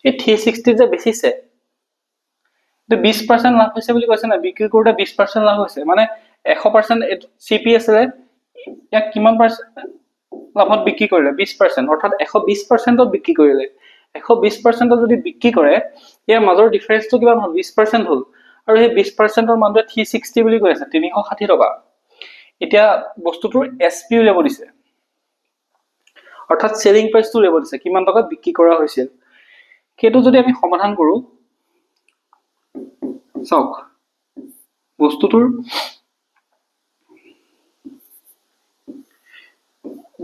এই 360 যে বেচিছে তো 20% লাভ হৈছে বুলি কৈছে না, বিক্ৰী কৰোঁতে 20% লাভ হৈছে মানে 100% CP আছিলে, ইয়াক কিমান পাৰ্চেন্ট লাভত বিক্ৰী কৰিলে 20%, অৰ্থাৎ 120%ত বিক্ৰী কৰিলে। 120%ত যদি বিক্ৰী কৰে ইয়াৰ মাজৰ ডিফাৰেন্সটো কিমান হ'ল 20% হ'ল, আৰু সেই 20%ৰ মানটোৱে 360 বুলি কৈ আছে 360 টকা। এতিয়া বস্তুটোৰ SP উলিয়াব দিছে, অৰ্থাৎ সেলিং প্ৰাইচটো উলিয়াব দিছে কিমান টকাত বিক্ৰী কৰা হৈছিল। সেইটো যদি আমি সমাধান কৰোঁ, চাওক বস্তুটোৰ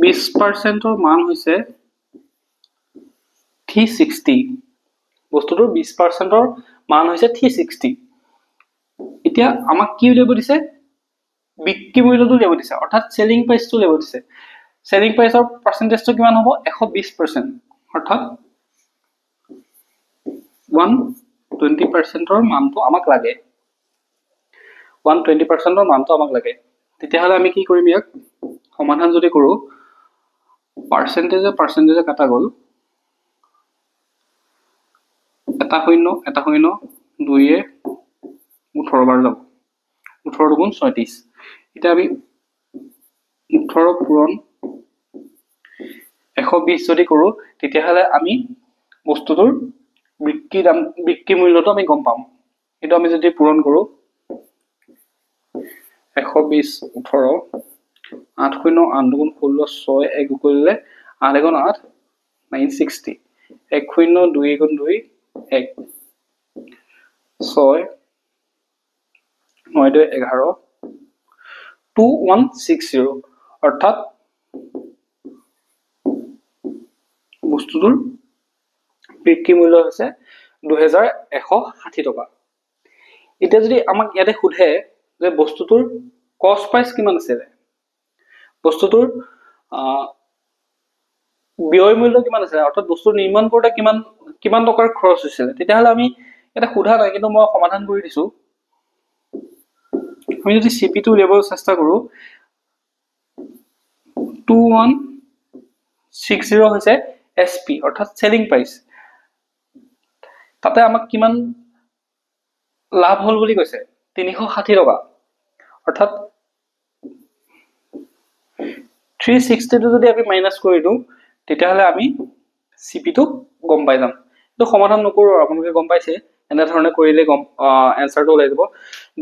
20%ৰ মান হৈছে 360, বস্তুটোৰ 20%ৰ মান হৈছে 360। এতিয়া আমাক কি উলিয়াব দিছে বিক্ৰী মূল্যটো উলিয়াব দিছে, অৰ্থাৎ সেলিং প্ৰাইচটো উলিয়াব দিছে। সেলিং প্ৰাইচৰ পাৰ্চেন্টেজটো কিমান হ'ব 120%, অৰ্থাৎ 120%ৰ মানটো আমাক লাগে, 120%ৰ মানটো আমাক লাগে। তেতিয়াহ'লে আমি কি কৰিম, ইয়াক সমাধান যদি কৰোঁ পাৰ্চেন্টেজে কাটা গ'ল, এটা শূন্য 2 18 বাৰ যাব, 18 দুগুণ 36। এতিয়া আমি 18 পূৰণ 120 যদি কৰোঁ তেতিয়াহ'লে আমি বস্তুটোৰ বিক্ৰী মূল্যটো আমি গম পাম। এইটো আমি যদি পূৰণ কৰোঁ 120 18 8 শূন্য 8 দুগুণ 16 6 1 কৰিলে 8 এগুণ 8 960 1 শূন্য 2 এগুণ 2 1 6 9 2 11 2160, অৰ্থাৎ বস্তুটোৰ বিক্ৰী মূল্য হৈছে 2160 টকা। এতিয়া যদি আমাক ইয়াতে সোধে যে বস্তুটোৰ কষ্ট প্ৰাইচ কিমান আছিলে, বস্তুটোৰ ব্যয় মূল্য কিমান আছিলে, অৰ্থাৎ বস্তু নিৰ্মাণ কৰোঁতে কিমান টকাৰ খৰচ হৈছিলে, তেতিয়াহ'লে আমি ইয়াতে সোধা নাই কিন্তু মই সমাধান কৰি দিছোঁ। আমি যদি CP টো উলিয়াব চেষ্টা কৰোঁ 2160 হৈছে SP, অৰ্থাৎ সেলিং প্ৰাইচ। তাতে আমাক কিমান লাভ হ'ল বুলি কৈছে 360 টকা, অৰ্থাৎ 360 টো যদি আমি মাইনাছ কৰি দিওঁ তেতিয়াহ'লে আমি CP টো গম পাই যাম। এইটো সমাধান নকৰোঁ, আপোনালোকে গম পাইছে এনেধৰণে কৰিলে এনসাৰটো ওলাই যাব।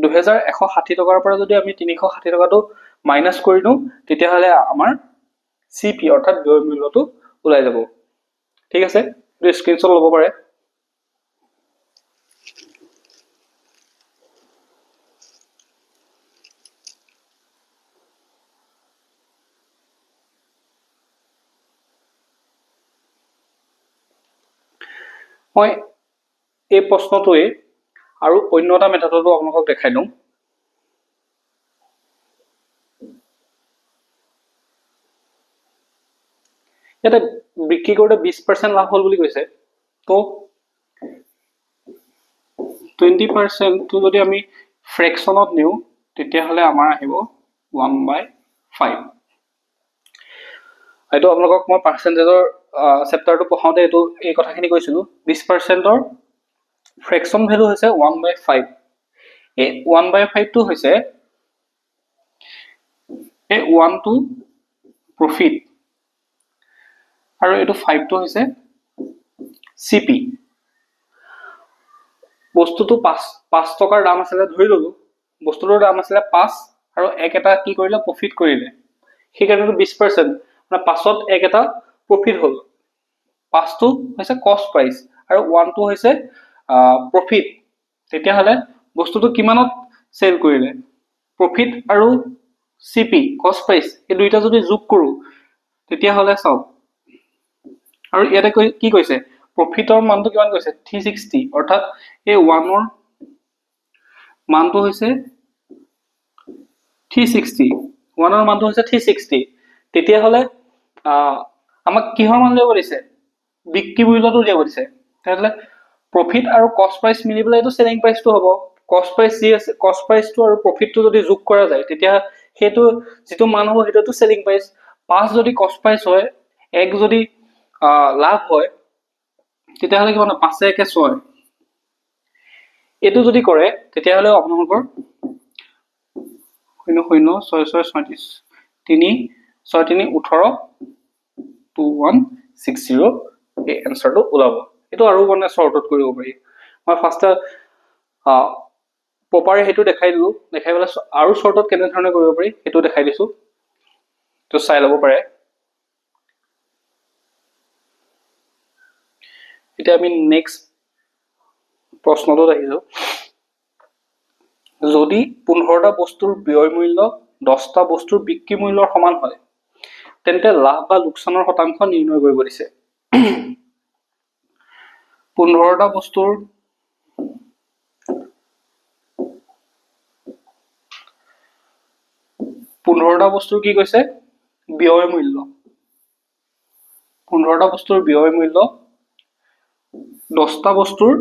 2160 টকাৰ পৰা যদি আমি 360 টকাটো মাইনাছ কৰি দিওঁ তেতিয়াহ'লে আমাৰ CP অৰ্থাৎ ব্যয় মূল্যটো ওলাই যাব। ঠিক আছে, এইটো স্ক্ৰীনশ্বট ল'ব পাৰে। মই এই প্ৰশ্নটোৱে আৰু অন্য এটা মেথডতো আপোনালোকক দেখাই দিওঁ। ইয়াতে বিক্ৰী কৰোঁতে 20% লাভ হ'ল বুলি কৈছে, তো 20%টো যদি আমি ফ্ৰেকশ্যনত নিওঁ তেতিয়াহ'লে আমাৰ আহিব 1/5। এইটো আপোনালোকক মই পাৰ্চেন্টেজৰ চেপ্টাৰটো পঢ়াওঁতে এই কথাখিনি কৈছিলোঁ। 20%ৰ ফ্ৰেকশ্যন ভেলু হৈছে 1/5। এই 1/5টো হৈছে এই 1টো প্ৰফিট আৰু এইটো 5টো হৈছে CP। বস্তুটো 5 টকাৰ দাম আছিলে ধৰি ললোঁ, বস্তুটোৰ দাম আছিলে 5 আৰু 1 এটা কি কৰিলে প্ৰফিট কৰিলে, সেইকাৰণেতো 20%, মানে 5ত 1 এটা প্ৰফিট হ'ল। 5টো হৈছে কষ্ট প্ৰাইচ আৰু 1টো হৈছে প্ৰফিট। তেতিয়াহ'লে বস্তুটো কিমানত সেল কৰিলে, প্ৰফিট আৰু CP কষ্ট প্ৰাইচ এই দুইটা যদি যোগ কৰোঁ তেতিয়াহ'লে চাওক, আৰু ইয়াতে কি কৈছে প্ৰফিটৰ মানটো কিমান কৈছে 360, অৰ্থাৎ এই 1ৰ মানটো হৈছে 360, 1 ৰ মানটো হৈছে 360 তেতিয়াহলে আমাক কিহৰ মান উলিয়াব দিছে বিক্ৰী মূল্যটো উলিয়াব দিছে তেতিয়াহলে প্ৰফিট আৰু কষ্ট প্ৰাইস মিলি পেলাই এইটো সেলিং প্ৰাইসটো হ'ব কষ্ট প্ৰাইস যি আছে কষ্ট প্ৰাইসটো আৰু প্ৰফিটটো যদি যোগ কৰা যায় তেতিয়া হেতু যেটো মান হ'ব হেতুটো সেলিং প্ৰাইস 5 যদি কষ্ট প্ৰাইস হয় 1 যদি লাভ হয় তেতিয়াহলে কিমান 5 1 6 এটো যদি কৰে তেতিয়াহলে আপোনালোকৰ 0 0 6 6 37 3 6 3 18 2160 এই এনসারটো ওলাব এটো আৰু মানে শৰ্টত কৰিব পাৰি মই ফাৰ্স্ট প্ৰপাৰে হেতু দেখাই দিলো দেখাই পেলাই আৰু শৰ্টত কেনে ধৰণে কৰিব পাৰি হেতু দেখাই দিছো তো চাই লব পাৰে এটা আমি নেক্সট প্ৰশ্নটো দেখিছো যদি 15টা বস্তুৰ ব্যয় মূল্য 10টা বস্তুৰ বিক্ৰী মূল্যৰ সমান হয় তেন্তে লাভ বা লোকসানৰ শতাংশ নিৰ্ণয় কৰিব দিছে 15টা বস্তুৰ 15টা বস্তুৰ কি কৈছে ব্যয় মূল্য 15টা বস্তুৰ ব্যয় মূল্য 10টা বস্তুৰ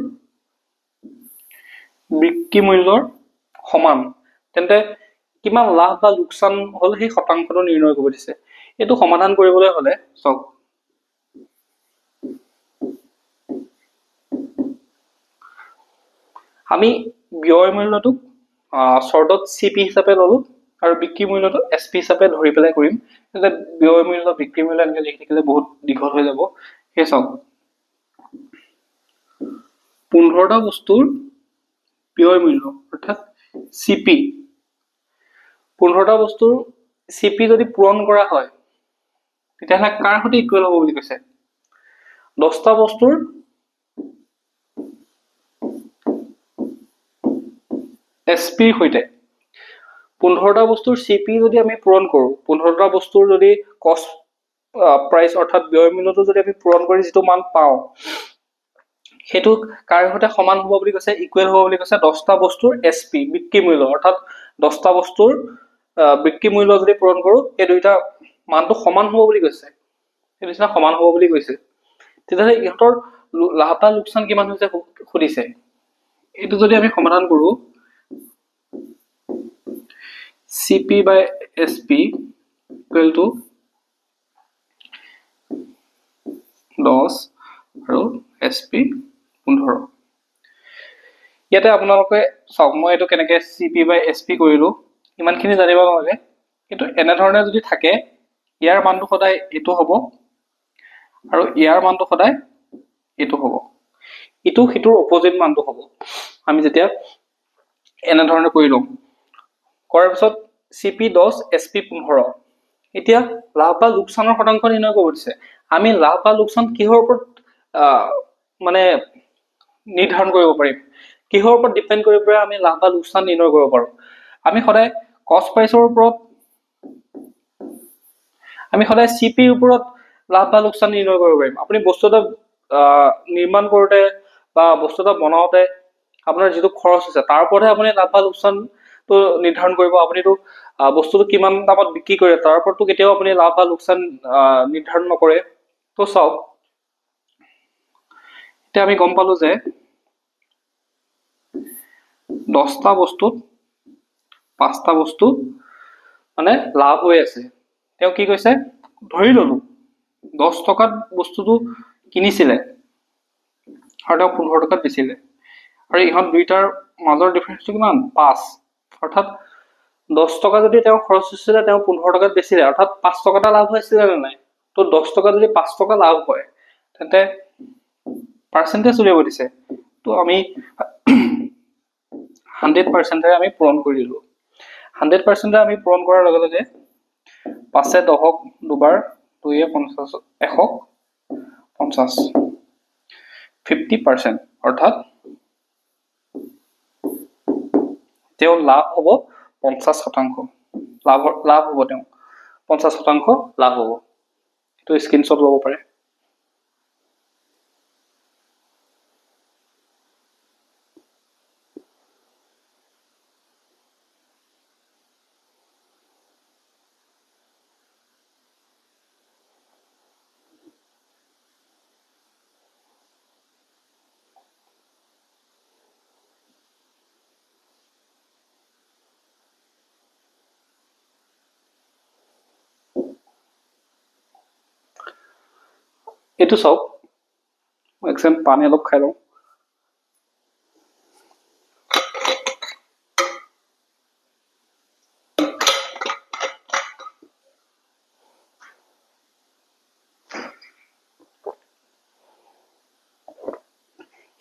বিক্ৰী মূল্যৰ সমান তেন্তে কিমান লাভ বা লোকসান হল সেই শতাংশটো নিৰ্ণয় কৰিব দিছে এটো সমাধান কৰিবলৈ হলে চক আমি ব্যয় মূল্যটো শৰ্টত সিপি হিচাপে ললো আৰু বিক্ৰী মূল্যটো এসপি হিচাপে ধৰি পেলাই কৰিম তেতিয়া ব্যয় মূল্য বিক্ৰী মূল্য এনেকৈ লিখি থাকিলে বহুত দীঘল হৈ যাব হে চক 15টা বস্তুৰ ব্যয় মূল্য অৰ্থাৎ সিপি 15টা বস্তুৰ সিপি যদি পূৰণ কৰা হয় তেতিয়াহলে কাৰ সৈতে ইকুৱেল হ'ব বুলি কৈছে 10টা বস্তুৰ এসপি সৈতে 15টা বস্তুৰ সিপি যদি আমি পূৰণ কৰো 15টা বস্তুৰ যদি কষ্ট প্ৰাইস অৰ্থাৎ ব্যয় মূল্যটো যদি আমি পূৰণ কৰি যেটো মান পাও হেতু কাৰ সৈতে সমান হ'ব বুলি কৈছে ইকুৱেল হ'ব বুলি কৈছে 10টা বস্তুৰ এসপি বিক্ৰী মূল্য অৰ্থাৎ 10টা বস্তুৰ বিক্ৰী মূল্য যদি পূৰণ কৰো এই দুইটা মানটো সমান হ'ব বুলি কৈছে এই দুইটা সমান হ'ব বুলি কৈছে তেতিয়াহলে ইহঁতৰ লাভ বা লোকসান কিমান হৈছে খুদিছে এটো যদি আমি সমাধান কৰো CP by SP equal to 10 আৰু SP 15 ইয়াতে আপোনালোকে চাওক মই এটো কেনেকৈ CP by SP কৰিলো ইমানখিনি জানিব লাগে কিন্তু এনে ধৰণে যদি থাকে ইয়াৰ মানটো সদায় এটো হ'ব আৰু ইয়াৰ মানটো সদায় এটো হ'ব ইটো হিটোৰ অপোজিট মানটো হ'ব আমি যেতিয়া এনে ধৰণে কৰি লম কৰাৰ পিছত CP 10 SP 15 এতিয়া লাভ বা লোকসানৰ শতাংশ নিৰ্ণয় কৰিব দিছে আমি লাভ বা লোকসান কিহৰ ওপৰত মানে নিৰ্ধাৰণ কৰিব পাৰিম কিহৰ ওপৰত ডিপেন্ড কৰি পৰা আমি লাভ বা লোকসান নিৰ্ণয় কৰিব পাৰো আমি সদায় কষ্ট প্ৰাইসৰ ওপৰত আমি সদায় CP ৰ ওপৰত লাভ বা লোকসান নিৰ্ণয় কৰিব পাৰিম আপুনি বস্তু এটা নিৰ্মাণ কৰোতে বা বস্তু এটা বনাওতে আপোনাৰ যেটো খৰচ আছে তাৰ ওপৰতে আপুনি লাভ বা লোকসান তো নিৰ্ধাৰণ কৰিব আপুনিটো বস্তুটো কিমান দামত বিক্ৰী কৰে তাৰ ওপৰতো কেতিয়াও আপুনি লাভ বা লোকসান নিৰ্ধাৰণ নকৰে তো চাওক এতিয়া আমি গম পালো যে 10টা বস্তুত 5টা বস্তু মানে লাভ হৈ আছে তেও কি কৈছে ধৰি ললো 10 টকাত বস্তুটো কিনিছিলে আৰু 15 টকাত বেচিলে আৰু ইহত দুইটাৰ মাজৰ ডিফাৰেন্সটো কিমান 5 অৰ্থাৎ 10 টকা যদি তেও খৰচ হৈছিলে তেও 15 টকাত বেচিলে অৰ্থাৎ 5 টকাটা লাভ হৈছিল নে নাই তো 10 টকা যদি 5 টকা লাভ হয় তেন্তে পার্সেন্টেজ উলিয়াব দিছে তো আমি 100% আমি পূৰণ কৰিলো 100% আমি পূৰণ কৰাৰ লগে লগে 5 এ 10ক দুবাৰ 2 এ 50 100 50 50% অৰ্থাৎ তেও লাভ হ'ব 50% লাভ হ'ব তেও 50% লাভ হ'ব তো স্ক্ৰিনশ্বট ল'ব পাৰে এইটো চাওক একদম পানী অলপ খাই লওঁ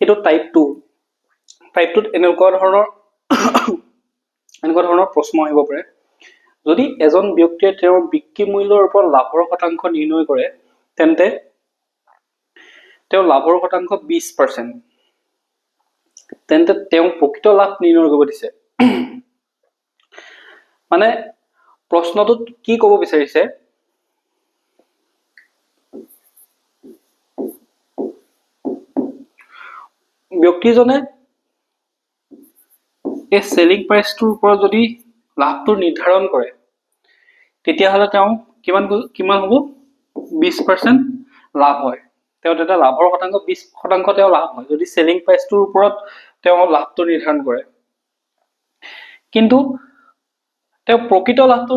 এইটো টাইপ 2 টাইপ 2 এনেকুৱা ধৰণৰ প্ৰশ্ন আহিব পাৰে যদি এজন ব্যক্তিয়ে তেওঁৰ বিক্ৰী মূল্যৰ ওপৰত লাভৰ শতাংশ নিৰ্ণয় কৰে তেন্তে তেওঁ লাভৰ শতাংশ 20% তেন্তে তেওঁ প্ৰকৃত লাভ নিৰ্ণয় কৰিব দিছে মানে প্ৰশ্নটোত কি ক'ব বিচাৰিছে ব্যক্তিজনে এই সেলিং প্ৰাইচটোৰ ওপৰত যদি লাভটো নিৰ্ধাৰণ কৰে তেতিয়াহ'লে তেওঁ কিমান হ'ব 20% লাভ হয় তেওঁ এটা লাভৰ শতাংশ 20% তেওঁ লাভ হয় যদি সেলিং প্ৰাইচটোৰ ওপৰত তেওঁ লাভটো নিৰ্ধাৰণ কৰে কিন্তু তেওঁ প্ৰকৃত লাভটো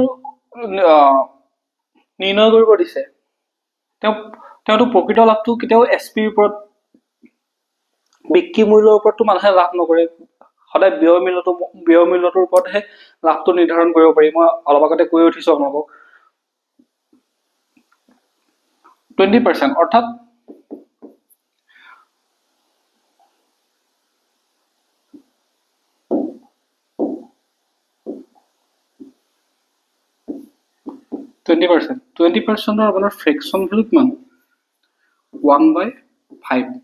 নিৰ্ণয় কৰিব দিছে তেওঁটো প্ৰকৃত লাভটো কেতিয়াও এছপিৰ ওপৰত বিক্ৰী মূল্যৰ ওপৰতটো মানুহে লাভ নকৰে সদায় ব্যয় মূল্যটোৰ ওপৰতহে লাভটো নিৰ্ধাৰণ কৰিব পাৰি মই অলপ আগতে কৈ উঠিছো আপোনালোকক 20% অৰ্থাৎ টুৱেণ্টি পাৰ্চেণ্টৰ আপোনাৰ ফ্ৰেকশ্যন ভেলু কিমান 1/5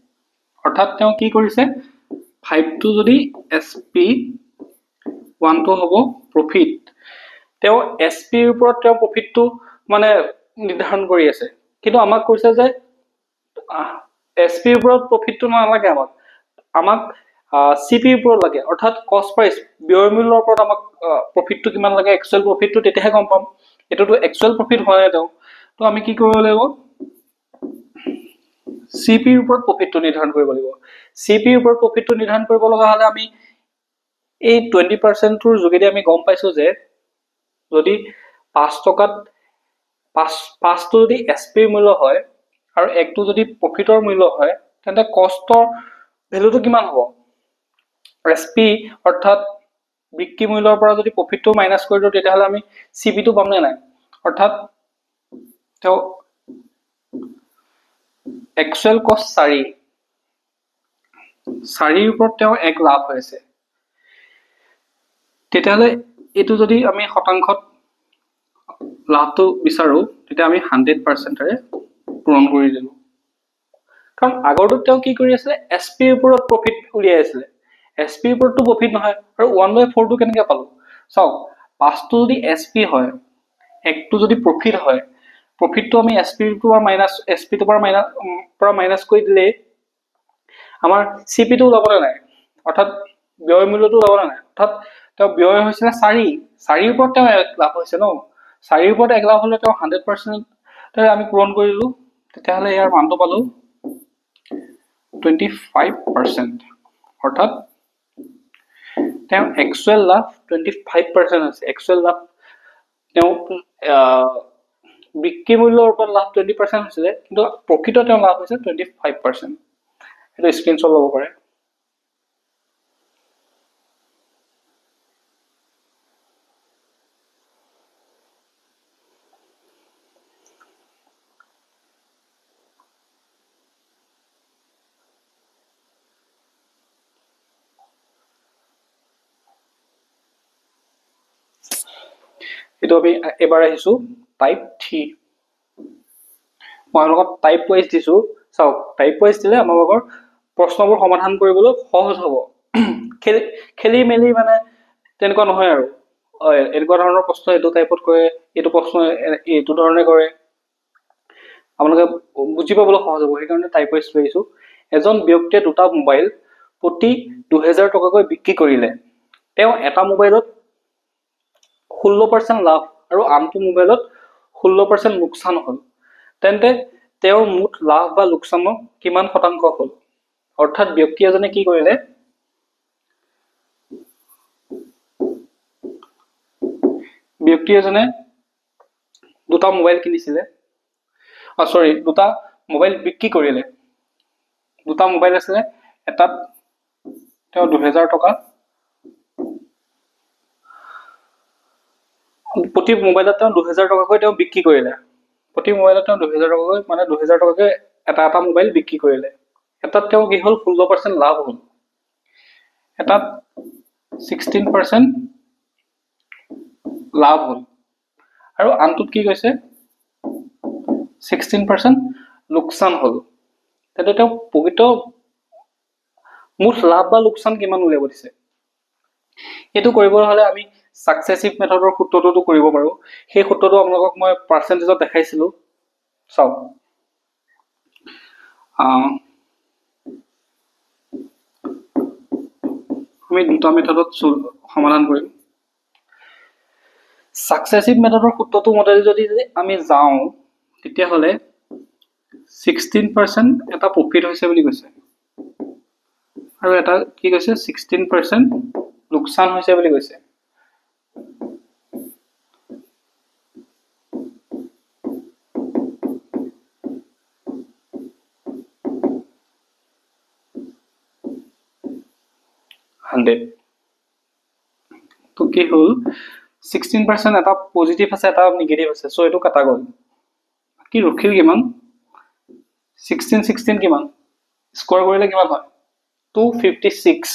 অৰ্থাৎ তেওঁ কি কৰিছে 5টো যদি এছপি 1টো হ'ব প্ৰফিট তেওঁ এছপিৰ ওপৰত তেওঁ প্ৰফিটটো মানে নিৰ্ধাৰণ কৰি আছে কিন্তু আমাক কৈছে যে এছপিৰ ওপৰত প্ৰফিটটো নালাগে আমাক চিপিৰ ওপৰত লাগে অৰ্থাৎ কষ্ট প্ৰাইচ ব্যয় মূল্যৰ ওপৰত আমাক প্ৰফিটটো কিমান লাগে একচুৱেল প্ৰফিটটো তেতিয়াহে গম পাম এটোটো একচুৱেল প্ৰফিট হোৱা নাই তো আমি কি কৰিব লাগিব সিপিৰ ওপৰত প্ৰফিটটো নিৰ্ধাৰণ কৰিব লাগিব সিপিৰ ওপৰত প্ৰফিটটো নিৰ্ধাৰণ কৰিব লগা হলে আমি এই 20% ৰ যোগেদি আমি গম পাইছো যে যদি 5 টকাত 5টো যদি এছপিৰ মূল্য হয় আৰু 1টো যদি প্ৰফিটৰ মূল্য হয় তেন্তে কষ্টৰ ভ্যালুটো কিমান হ'ব এছপি অৰ্থাৎ বিক্ৰী মূল্যৰ পৰা যদি প্ৰফিটটো মাইনাস কৰি দিও তেতিয়াহলে আমি সিপিটো পাম নে নাই অৰ্থাৎ তো একচুৱেল কষ্ট 4ৰ ওপৰত তেওঁ 1 লাভ হৈছে তেতিয়াহলে এটো যদি আমি শতাংশত লাভটো বিচাৰো তেতিয়া আমি 100% ৰে পূৰণ কৰি দিলো কাৰণ আগৰটো তেওঁ কি কৰি আছে এছপিৰ ওপৰত প্ৰফিট উলিয়াই আছিল এছপিৰ ওপৰতটো প্ৰফিট নহয় আৰু 1/4 টো কেনেকৈ পালো চাওক 5টো যদি এছপি হয় 1টো যদি প্ৰফিট হয় প্ৰফিটটো আমি এছপিৰ পৰা মাইনাস এছপিৰ পৰা মাইনাস কৰি দিলে আমাৰ সিপিটো ওলাবলৈ নাই অৰ্থাৎ ব্যয় মূল্যটো ওলাবলৈ নাই অৰ্থাৎ তেওঁ ব্যয় হৈছিল 4ৰ ওপৰত তেওঁ 1 লাভ হৈছে ন 4ৰ ওপৰত 1 লাভ হলে তেওঁ 100% আমি পূৰণ কৰিলো তেতিয়াহলে ইয়াৰ মানটো পালো 25% অৰ্থাৎ তেওঁ একচুৱেল লাভ 25% আছে একচুৱেল লাভ তেওঁ বিক্ৰী মূল্যৰ ওপৰত লাভ 20% হৈছিলে কিন্তু প্ৰকৃত তেওঁ লাভ হৈছে 25% এটা স্ক্ৰিনশ্বট ল'ব পাৰে এটো আমি এবাৰ আহিছো টাইপ 3 মই লগত টাইপ ওয়াইজ দিছো চাওক টাইপ ওয়াইজ দিলে আমাকৰ প্ৰশ্নবোৰ সমাধান কৰিবলৈ সহজ হ'ব খেলি মেলি মানে তেনেকুৱা নহয় আৰু এনেকুৱা ধৰণৰ প্ৰশ্ন এটো টাইপত কৰে এটো প্ৰশ্ন এটো ধৰণে কৰে আপোনালোকে বুজি পাবলৈ সহজ হ'ব সেইকাৰণে টাইপ ওয়াইজ লৈছো এজন ব্যক্তিয়ে দুটা মোবাইল প্ৰতি 2000 টকাকৈ বিক্ৰী কৰিলে তেওঁ এটা মোবাইলত 16% লাভ আৰু আনটো মোবাইলত 16% লোকসান হ'ল তেন্তে তেওঁৰ মুঠ লাভ বা লোকসানৰ কিমান শতাংশ হ'ল অৰ্থাৎ ব্যক্তি এজনে কি কৰিলে ব্যক্তি এজনে দুটা মোবাইল কিনিছিলে দুটা মোবাইল বিক্ৰী কৰিলে, দুটা মোবাইল আছিলে, এটাত তেওঁ 2000 টকা, প্ৰতি মোবাইলত তেওঁ 2000 টকাকৈ তেওঁ বিক্ৰী কৰিলে, প্ৰতি মোবাইলত তেওঁ 2000 টকাকৈ মানে 2000 টকাকৈ এটা মোবাইল বিক্ৰী কৰিলে। এটাত তেওঁ কি হ'ল 16% লাভ হ'ল, এটাত 16% লাভ হ'ল, আৰু আনটোত কি কৈছে 16% লোকচান হ'ল। তেন্তে তেওঁ প্ৰকৃত মুঠ লাভ বা লোকচান কিমান উলিয়াব দিছে। এইটো কৰিবলৈ হ'লে আমি সাকসেসিভ মেথডৰ সূত্ৰটো কৰিব পাৰো। সেই সূত্ৰটো আপোনালোকক মই পাৰ্চেন্টেজত দেখাইছিলো, চাওক আমি দুটা মেথডত সমাধান কৰিম। সাকসেসিভ মেথডৰ সূত্ৰটো মতে যদি আমি যাওঁ তেতিয়াহ'লে 16% এটা প্ৰফিট হৈছে বুলি কৈছে, আৰু এটা কি কৈছে 16% লোকচান হৈছে বুলি কৈছে। তো কি হ'ল 16% এটা পজিটিভ আছে, এটা নিগেটিভ আছে, সো এইটো কাটা গ'ল। কি ৰখিল কিমান 16 কিমান স্কোয়াৰ কৰিলে কিমান হয় 256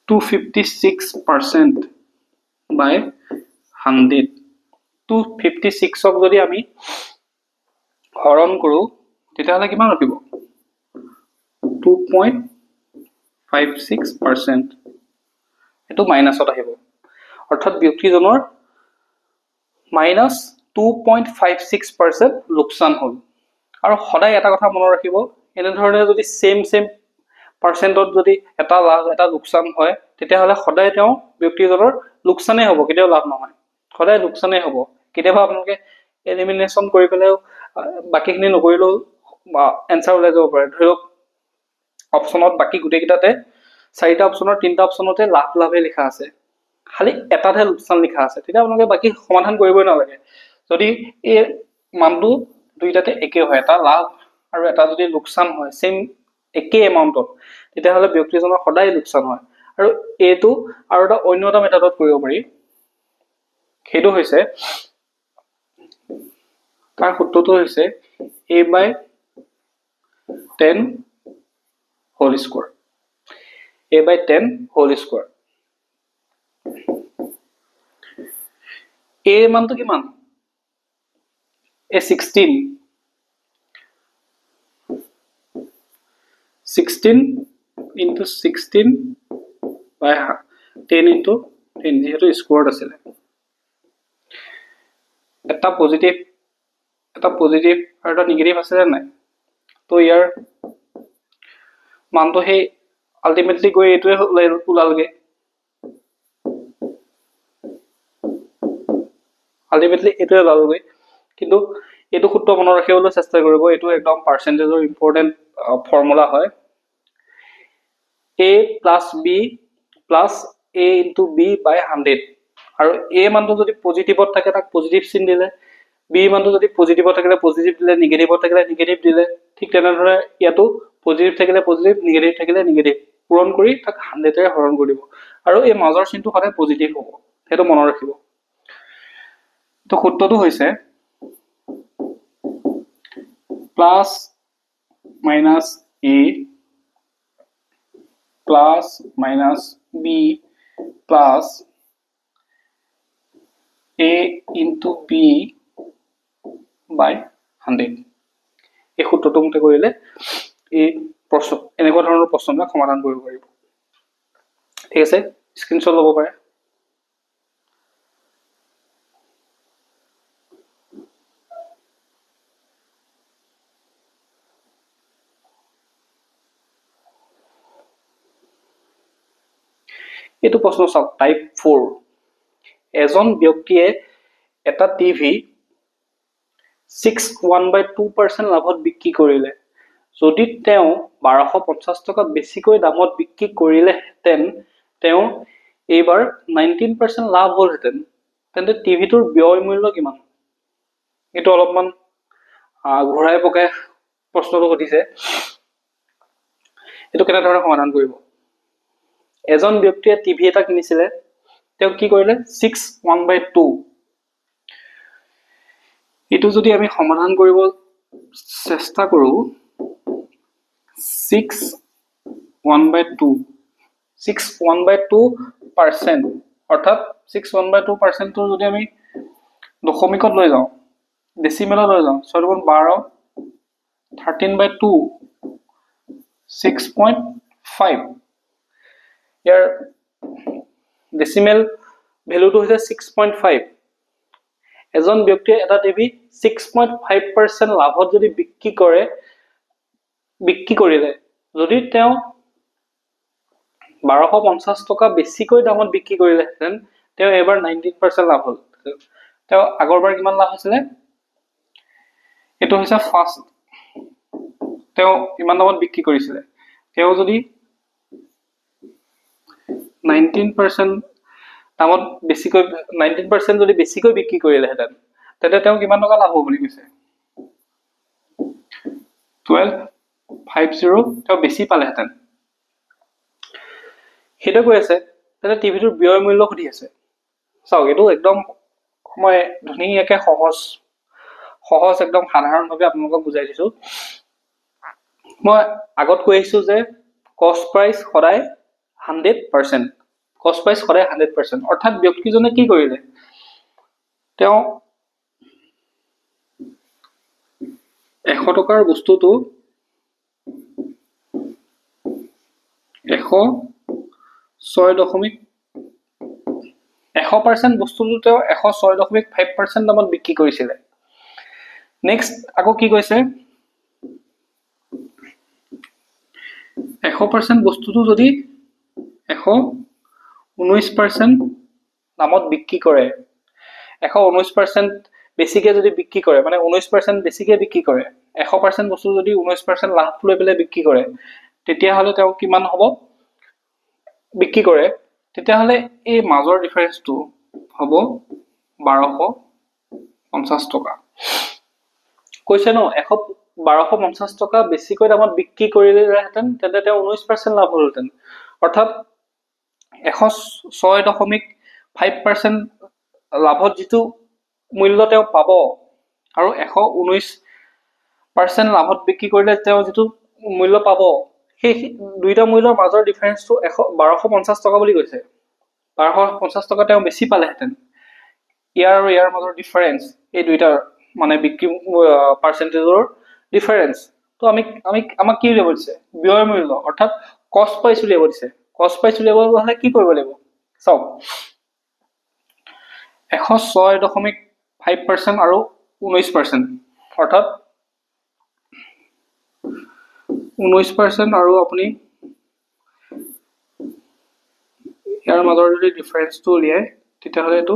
256% by 100 256ক যদি আমি হৰণ কৰো তেতিয়াহ'লে কিমান ৰখিব 2.56%। এটো মাইনাসত আহিব, অৰ্থাৎ ব্যক্তিজনৰ -2.56% লোকসান হ'ল। আৰু সদায় এটা কথা মনত ৰাখিব, এনে ধৰণে যদি সেম পাৰ্চেন্টত যদি এটা লাভ এটা লোকসান হয় তেতিয়াহ'লে সদায় তেওঁ ব্যক্তিজনৰ লোকসানেই হ'ব, কেতিয়াও লাভ নহয়, সদায় লোকসানেই হ'ব। কেতিয়াবা আপোনালোকে এলিমিনেশন কৰি পেলাও বাকিখিনি নকৰিলেও এনসাৰ ওলাই যাব পাৰে। ধৰক অপচনত বাকি গুটেকিটাতে চাৰিটা অপচনৰ তিনটা অপচনতে লাভে লিখা আছে, খালি এটাতহে লোকসান লিখা আছে, তেতিয়া আপোনালোকে বাকি সমাধান কৰিবই নালাগে। যদি এই মানটো দুইটাতে একে হয়, এটা লাভ আৰু এটা যদি লোকসান হয় সেম একে এমাউন্টত, তেতিয়াহ'লে ব্যক্তিজনৰ সদায় লোকসান হয়। আৰু এইটো আৰু এটা অন্য এটা মেথডত কৰিব পাৰি, সেইটো হৈছে তাৰ সূত্ৰটো হৈছে a/10 whole square, a/10 whole square। a মানটো কিমান a 16 into 16 by 10 into 10 যেহেতু স্কোয়ার্ড আছিলে, এটা পজিটিভ আৰু এটা নিগেটিভ আছে নাই, তো ইয়াৰ মানটো সেই আলটিমেটলি গৈ এইটোৱে ওলালগে, কিন্তু এইটো সূত্ৰ মনত ৰাখিবলৈ চেষ্টা কৰিব। এইটো একদম পাৰ্চেন্টেজৰ ইম্পৰ্টেন্ট ফৰ্মুলা হয়, a plus b plus a into b by 100। আৰু a মানটো যদি পজিটিভত থাকে তাক পজিটিভ চিন দিলে, b মানটো যদি পজিটিভত থাকিলে পজিটিভ দিলে, নিগেটিভত থাকিলে নিগেটিভ দিলে, ঠিক তেনেদৰে ইয়াতো পজিটিভ থাকিলে পজিটিভ, নিগেটিভ থাকিলে নিগেটিভ, পূৰণ কৰি তাক 100 এৰে হৰণ কৰি দিব, আৰু এই মাজৰ চিনটো সদায় পজিটিভ হ'ব, সেইটো মনত ৰাখিব। তো সূত্ৰটো হৈছে plus minus a plus minus b plus a into b by 100। এই সূত্ৰটো মতে কৰিলে এই প্ৰশ্ন এনেকুৱা ধৰণৰ প্ৰশ্নবিলাক সমাধান কৰিব পাৰিব। ঠিক আছে, স্ক্ৰিনশ্বট ল'ব পাৰে। এইটো প্ৰশ্ন চাওক, টাইপ 4। এজন ব্যক্তিয়ে এটা টিভি 61/2% লাভত বিক্ৰী কৰিলে। যদি তেওঁ 1250 টকা বেছিকৈ দামত বিক্ৰী কৰিলেহেঁতেন, তেওঁ এইবাৰ 19% লাভ হ'লহেঁতেন, তেন্তে টিভিটোৰ ব্যয় মূল্য কিমান? এইটো অলপমান ঘূৰাই পকাই প্ৰশ্নটো সুধিছে এইটো কেনেধৰণে সমাধান কৰিব এজন ব্যক্তিয়ে টিভি এটা কিনিছিলে তেওঁ কি কৰিলে 6/1/2 এইটো যদি আমি সমাধান কৰিব চেষ্টা কৰো 6/1/2 6/1/2% অৰ্থাৎ 6/1/2% টো যদি আমি দশমিকত লৈ যাওঁ ডেসিমেলত লৈ যাওঁ 6×12 13/2 6.5 ইয়াৰ ডেসিমেল ভ্যালুটো হৈছে 6.5 এজন ব্যক্তিয়ে এটা টিভি 6.5% লাভত যদি বিক্ৰী কৰিলে যদি তেওঁ 1250 টকা বেছিকৈ দামত বিক্ৰী কৰিলেহেঁতেন তেওঁ এবাৰ 19% লাভ হ'ল তেওঁ আগৰবাৰ কিমান লাভ হৈছিলে এটো হৈছে ফাৰ্স্ট তেওঁ ইমান দামত বিক্ৰী কৰিছিলে তেওঁ যদি 19% দামত বেছিকৈ 19% যদি বেছিকৈ বিক্ৰী কৰিলেহেঁতেন তেতে তেওঁ কিমান টকা লাভ হ'ব বুলি কৈছে 1250 তেওঁ বেছি পালেহেঁতেন হেটো কৈ আছে তেতে টিভিটোৰ ব্যয় মূল্য সুধি আছে চাওক এটো একদম মই ধুনীয়াকৈ সহজ একদম সাধাৰণভাৱে আপোনালোকক বুজাই দিছো মই আগত কৈ আহিছো যে কষ্ট প্ৰাইস সদায় 100% কষ্ট প্ৰাইস সদায় 100% অৰ্থাৎ ব্যক্তিজনে কি কৰিলে তেওঁ 100 টকাৰ বস্তুটো 100% বস্তুটো তেওঁ 106.5% দামত বিক্ৰী কৰিছিলে নেক্সট আকৌ কি কৈছে 100% বস্তুটো যদি 119% দামত বিক্ৰী কৰে 119% বেছিকে যদি বিক্ৰী কৰে মানে 19% বেছিকে বিক্ৰী কৰে 100% বস্তু যদি 19% লাভ লৈ পেলে বিক্ৰী কৰে তেতিয়া হলে তেওঁ কিমান হ'ব বিক্ৰী কৰে তেতিয়া হলে এই মাজৰ ডিফাৰেন্সটো হ'ব 1250 টকা কৈছে ন 1250 টকা বেছিকৈ দামত বিক্ৰী কৰিলেহেঁতেন তেন্তে তেওঁ 19% লাভ হ'লহেঁতেন অৰ্থাৎ 106.5% লাভত যিটো মূল্য তেওঁ পাব আৰু 119% লাভত বিক্ৰী কৰিলে তেওঁ যিটো মূল্য পাব সেই দুইটা মূল্যৰ মাজৰ ডিফাৰেন্সটো 1250 টকা বুলি কৈছে 1250 টকা তেওঁ বেছি পালেহেঁতেন ইয়াৰ আৰু ইয়াৰ মাজৰ ডিফাৰেন্স এই দুইটাৰ মানে বিক্ৰী পাৰ্সেন্টেজৰ ডিফাৰেন্স তো আমাক কি উলিয়াব দিছে ব্যয় মূল্য অৰ্থাৎ কষ্ট প্ৰাইস উলিয়াব দিছে কষ্ট প্ৰাইস উলিয়াব হলে কি কৰিব লাগিব চাওক 106.5% আৰু 19% অৰ্থাৎ 19% আৰু আপুনি ইয়াৰ মাজৰ যদি ডিফাৰেন্সটো উলিয়ায় তেতিয়া হলে এটো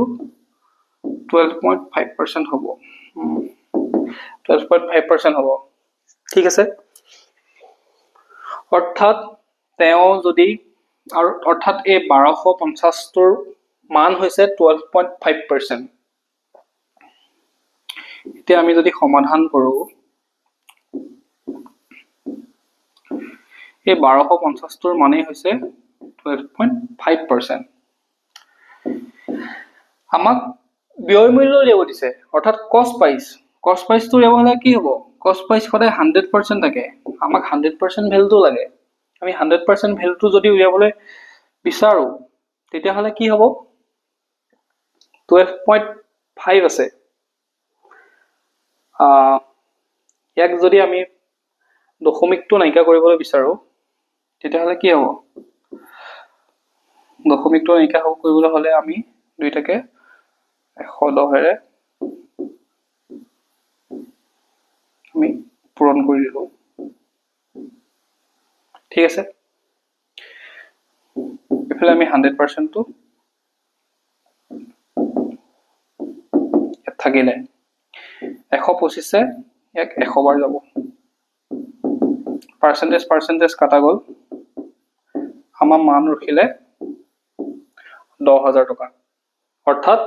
12.5% হ'ব 12.5% হ'ব ঠিক আছে অৰ্থাৎ তেওঁ যদি আৰু অৰ্থাৎ এই 1250 টোৰ মান হৈছে 12.5% এতিয়া আমি যদি সমাধান কৰো এই 1250 টোৰ মানেই হৈছে 12.5% আমাক ব্যয় মূল্য উলিয়াব দিছে অৰ্থাৎ কষ্ট প্ৰাইসটো উলিয়াব হলে কি হ'ব কষ্ট প্ৰাইস সদায় 100% থাকে আমাক 100% ভ্যালুটো লাগে আমি 100% ভ্যালুটো যদি উলিয়াবলৈ বিচাৰো তেতিয়া হলে কি হ'ব 12.5 আছে ইয়াক যদি আমি দশমিকটো নাইকা কৰিবলৈ বিচাৰো তেতিয়া হলে কি হ'ব দশমিকটো নাইকা কৰিবলৈ হলে আমি দুইটাকে 110 এৰে আমি পূৰণ কৰি দিলো ঠিক আছে এফালে আমি 100% টো থাকিলে 125 এক 100 বাৰ যাব পাৰ্সেন্টেজ কাটা গল আমাৰ মান ৰখিলে 10000 টকা অৰ্থাৎ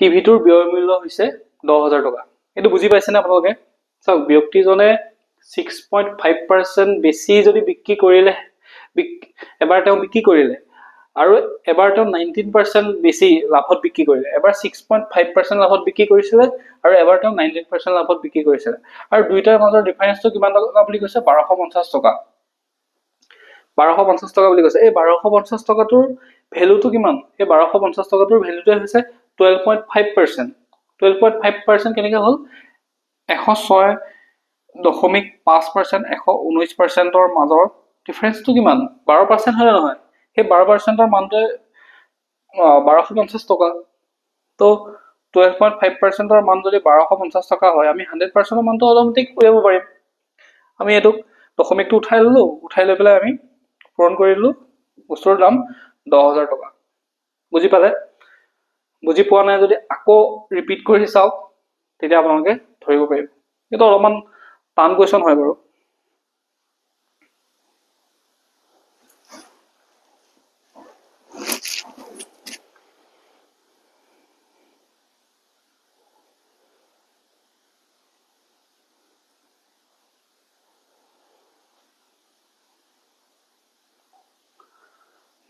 টিভিটোৰ ব্যয় মূল্য হৈছে 10,000 টকা এইটো বুজি পাইছেনে আপোনালোকে চাওক ব্যক্তিজনে 6.5% বেছি যদি বিক্ৰী কৰিলে এবাৰ তেওঁ বিক্ৰী কৰিলে আৰু এবাৰ তেওঁ 19% বেছি লাভত বিক্ৰী কৰিলে এবাৰ 6.5% লাভত বিক্ৰী কৰিছিলে আৰু এবাৰ তেওঁ 19% লাভত বিক্ৰী কৰিছিলে আৰু দুইটাৰ মাজৰ ডিফাৰেন্সটো কিমান টকা বুলি কৈছে 1250 টকা 1250 টকা বুলি কৈছে এই 1250 টকাটোৰ ভ্যালুটো কিমান এই 1250 টকাটোৰ ভ্যালুটো হৈছে 12.5% 12.5% কেনেকৈ হল 106.5% 119%ৰ মাজৰ ডিফাৰেন্সটো কিমান 12% হয় নহয় সেই 12%ৰ মানটো 1250 টকা তো 12.5%ৰ মান যদি 1250 টকা হয় আমি 100%ৰ মানটো অটোমেটিক উলিয়াব পাৰিম আমি এটো দশমিকটো উঠাই ললো উঠাই লৈ পেলাই আমি পূৰণ কৰিলো বস্তুৰ দাম 10,000 টকা বুজি পালে বুজি পোৱা নাই যদি আকৌ ৰিপিট কৰি চাওক তেতিয়া আপোনালোকে ধৰিব পাৰিব এটা অলপমান টান কোৱেশ্চন হয় বাৰু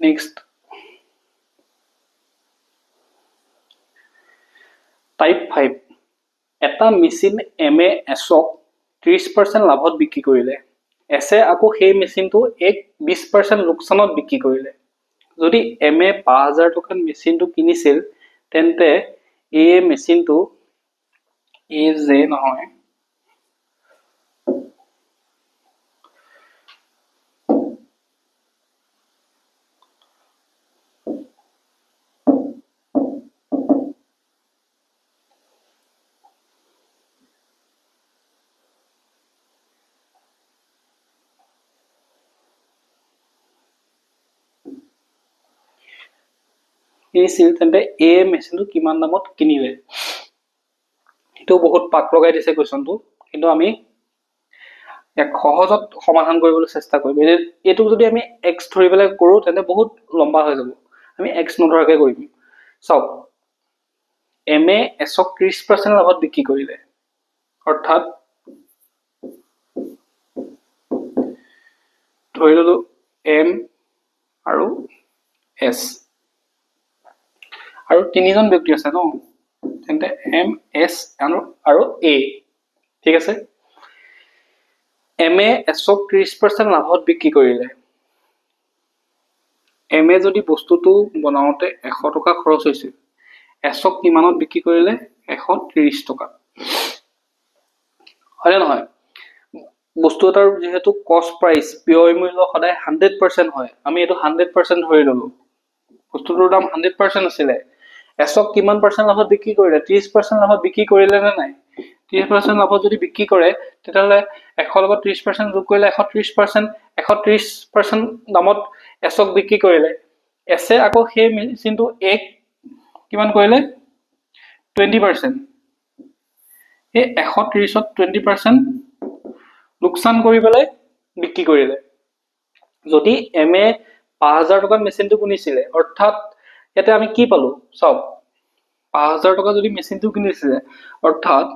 নেক্সট টাইপ 5 এটা মেচিন এমএ এছক 30% লাভত বিক্ৰী কৰিলে এছে আকৌ সেই মেচিনটো 20% লোকসানত বিক্ৰী কৰিলে যদি এমএ 5000 টকাত মেচিনটো কিনিছিল তেন্তে এই মেচিনটো এ যে নহয় কিনিছিল তেন্তে এ মেচিনটো কিমান দামত কিনিলে এটো বহুত পাক লগাই দিছে কোৱেশ্চনটো কিন্তু আমি এক সহজত সমাধান কৰিবলৈ চেষ্টা কৰিম এটো যদি আমি x ধৰি পেলাই কৰো তেন্তে বহুত লম্বা হৈ যাব আমি x নধৰাকে কৰিম চাওক এমএ এছক 30% লাভত বিক্ৰী কৰিলে অৰ্থাৎ ধৰি ললো এম আৰু এছ আৰু তিনিজন ব্যক্তি আছে ন তেন্তে এম এছ আৰু এ ঠিক আছে এমএ এছক 30% লাভত বিক্ৰী কৰিলে এমএ যদি বস্তুটো বনাওতে 100 টকা খৰচ হৈছিল এছক কিমানত বিক্ৰী কৰিলে 130 টকা হয় নহয় বস্তু এটাৰ যেহেতু কষ্ট প্ৰাইস ব্যয় মূল্য সদায় 100% হয় আমি এটো 100% ধৰি ললো বস্তুটোৰ দাম 100% আছিল এছক কিমান পাৰ্সেন্ট লাভত বিক্ৰী কৰিলে 30% লাভত বিক্ৰী কৰিলে নে নাই 30% লাভত যদি বিক্ৰী কৰে তেতিয়াহলে 100 লগত 30% যোগ কৰিলে 130% দামত এছক বিক্ৰী কৰিলে এছে আকৌ সেই মেচিনটো এক কিমান কৰিলে 20% এই 130ত 20% লোকসান কৰি পেলাই বিক্ৰী কৰিলে যদি এমএ 5000 টকাত মেচিনটো কিনিছিলে অৰ্থাৎ ইয়াতে আমি কি পালো চাওক 5000 টকা যদি মেচিনটো কিনিছিলে অৰ্থাৎ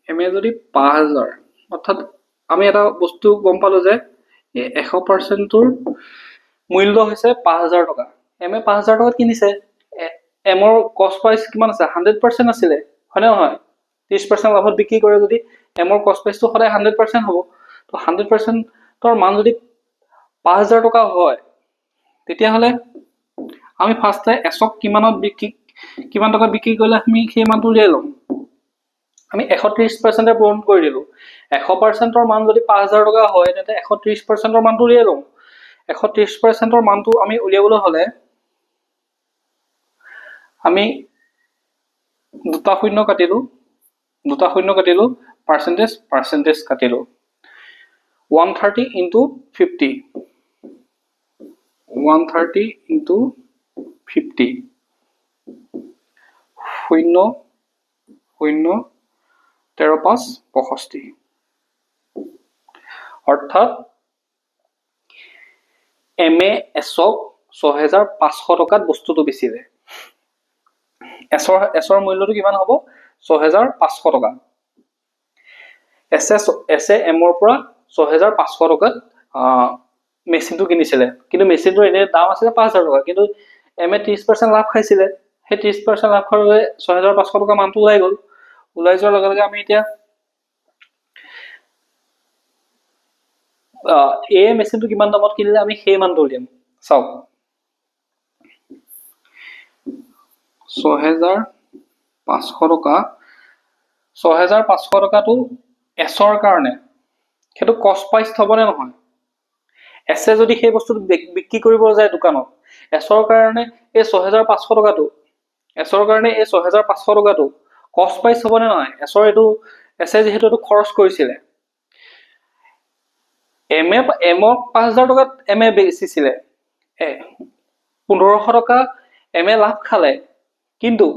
এমএ যদি 5000 অৰ্থাৎ আমি এটা বস্তু গম পালো যে 100% ৰ মূল্য হৈছে 5000 টকা এমএ 5000 টকাত কিনিছে এমৰ কষ্ট প্ৰাইস কিমান আছে 100% আছিলে হয় না নহয় 30% লাভত বিক্ৰী কৰে যদি এমৰ কষ্ট প্ৰাইসটো সদায় 100% হ'ব তো 100% ৰ মান যদি 5000 টকা হয় তেতিয়া হলে আমি ফাৰ্স্টে এছক কিমান টকা বিক্ৰী কৰিলে আমি সেই মানটো উলিয়াই লম আমি 130% পূৰণ কৰি দিলো 100% ৰ মান যদি 5000 টকা হয় তেন্তে 130% ৰ মানটো উলিয়াই লম 130% ৰ মানটো আমি উলিয়াবলৈ হলে আমি দুটা শূন্য কাটিলো পার্সেন্টেজ কাটিলো 130 into 50 130 into 50 শূন্য শূন্য 13 5 65 অর্থাৎ এমএ এছক 6500 টকাত বস্তুটো বেচিলে এছৰ মূল্যটো কিমান হ'ব 6500 টকা এছে এমৰ পৰা 6500 টকাত মেচিনটো কিনিছিলে কিন্তু মেচিনটোৰ এনে দাম আছিলে 5000 টকা কিন্তু এমে 30% লাভ খাইছিলে সেই 30% লাভ খোৱাৰ বাবে 6500 টকা মানটো ওলাই গ'ল ওলাই যোৱাৰ লগে লগে আমি এতিয়া এই মেচিনটো কিমান দামত কিনিলে আমি সেই মানটো উলিয়াম চাওক 6500 টকা 6500 টকাটো এছৰ কাৰণে সেইটো কষ্ট প্ৰাইচ হ'বনে নহয় এছে যদি সেই বস্তুটো বিক্ৰী কৰিব যায় দোকানত এছৰ কাৰণে এই 6500 টকাটো এছৰ কাৰণে এই 6500 টকাটো কষ্ট প্ৰাইচ হ'বনে নহয় এছৰ এটো এছে যেহেতু এটো খৰচ কৰিছিলে এমে 5000 টকাত এমে বেচিছিলে 1500 টকা এমে লাভ খালে কিন্তু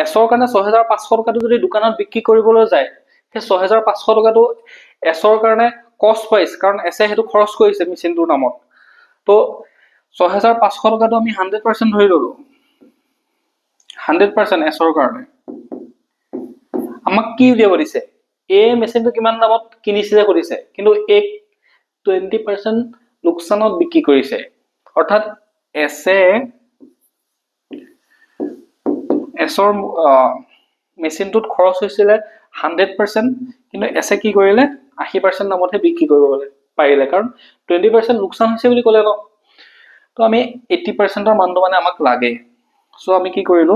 এছৰ কাৰণে 6500 টকাটো যদি দোকানত বিক্ৰী কৰিবলৈ যায় সেই 6500 টকাটো এছৰ কাৰণে কষ্ট প্ৰাইচ কাৰণ এছে হেতু খৰচ কৰিছে মেচিনটোৰ নামত তো 6500 টকাটো আমি 100% ধৰি ললো 100% এছৰ কাৰণে আমাক কি উলিয়াব দিছে এই মেচিনটো কিমান দামত কিনিছিলে কৰিছে কিন্তু এক 20% লোকসানত বিক্ৰী কৰিছে অৰ্থাৎ এছৰ মেচিনটোত খৰচ হৈছিলে 100% কিন্তু এছে কি কৰিলে 80% দামতহে বিক্ৰী কৰিব পাৰিলে কাৰণ 20% লোকসান হৈছে বুলি ক'লে ন তো আমি 80% ৰ মানটো মানে আমাক লাগে সো আমি কি কৰিলো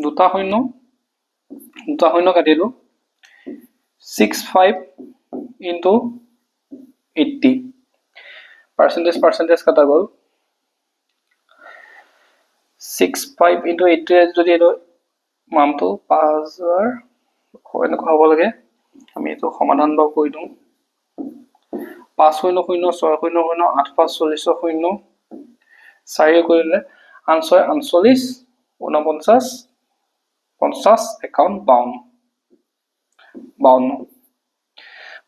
দুটা শূন্য কাটিলো 65 into 80 percentage কাটা গ'ল 65 into 80 যদি এটো মানটো 5000 এনেকুৱা হ'ব লাগে আমি এটো সমাধান বা কৈ দিও 50060085400 4 কৰিলে 839 49 50 51 52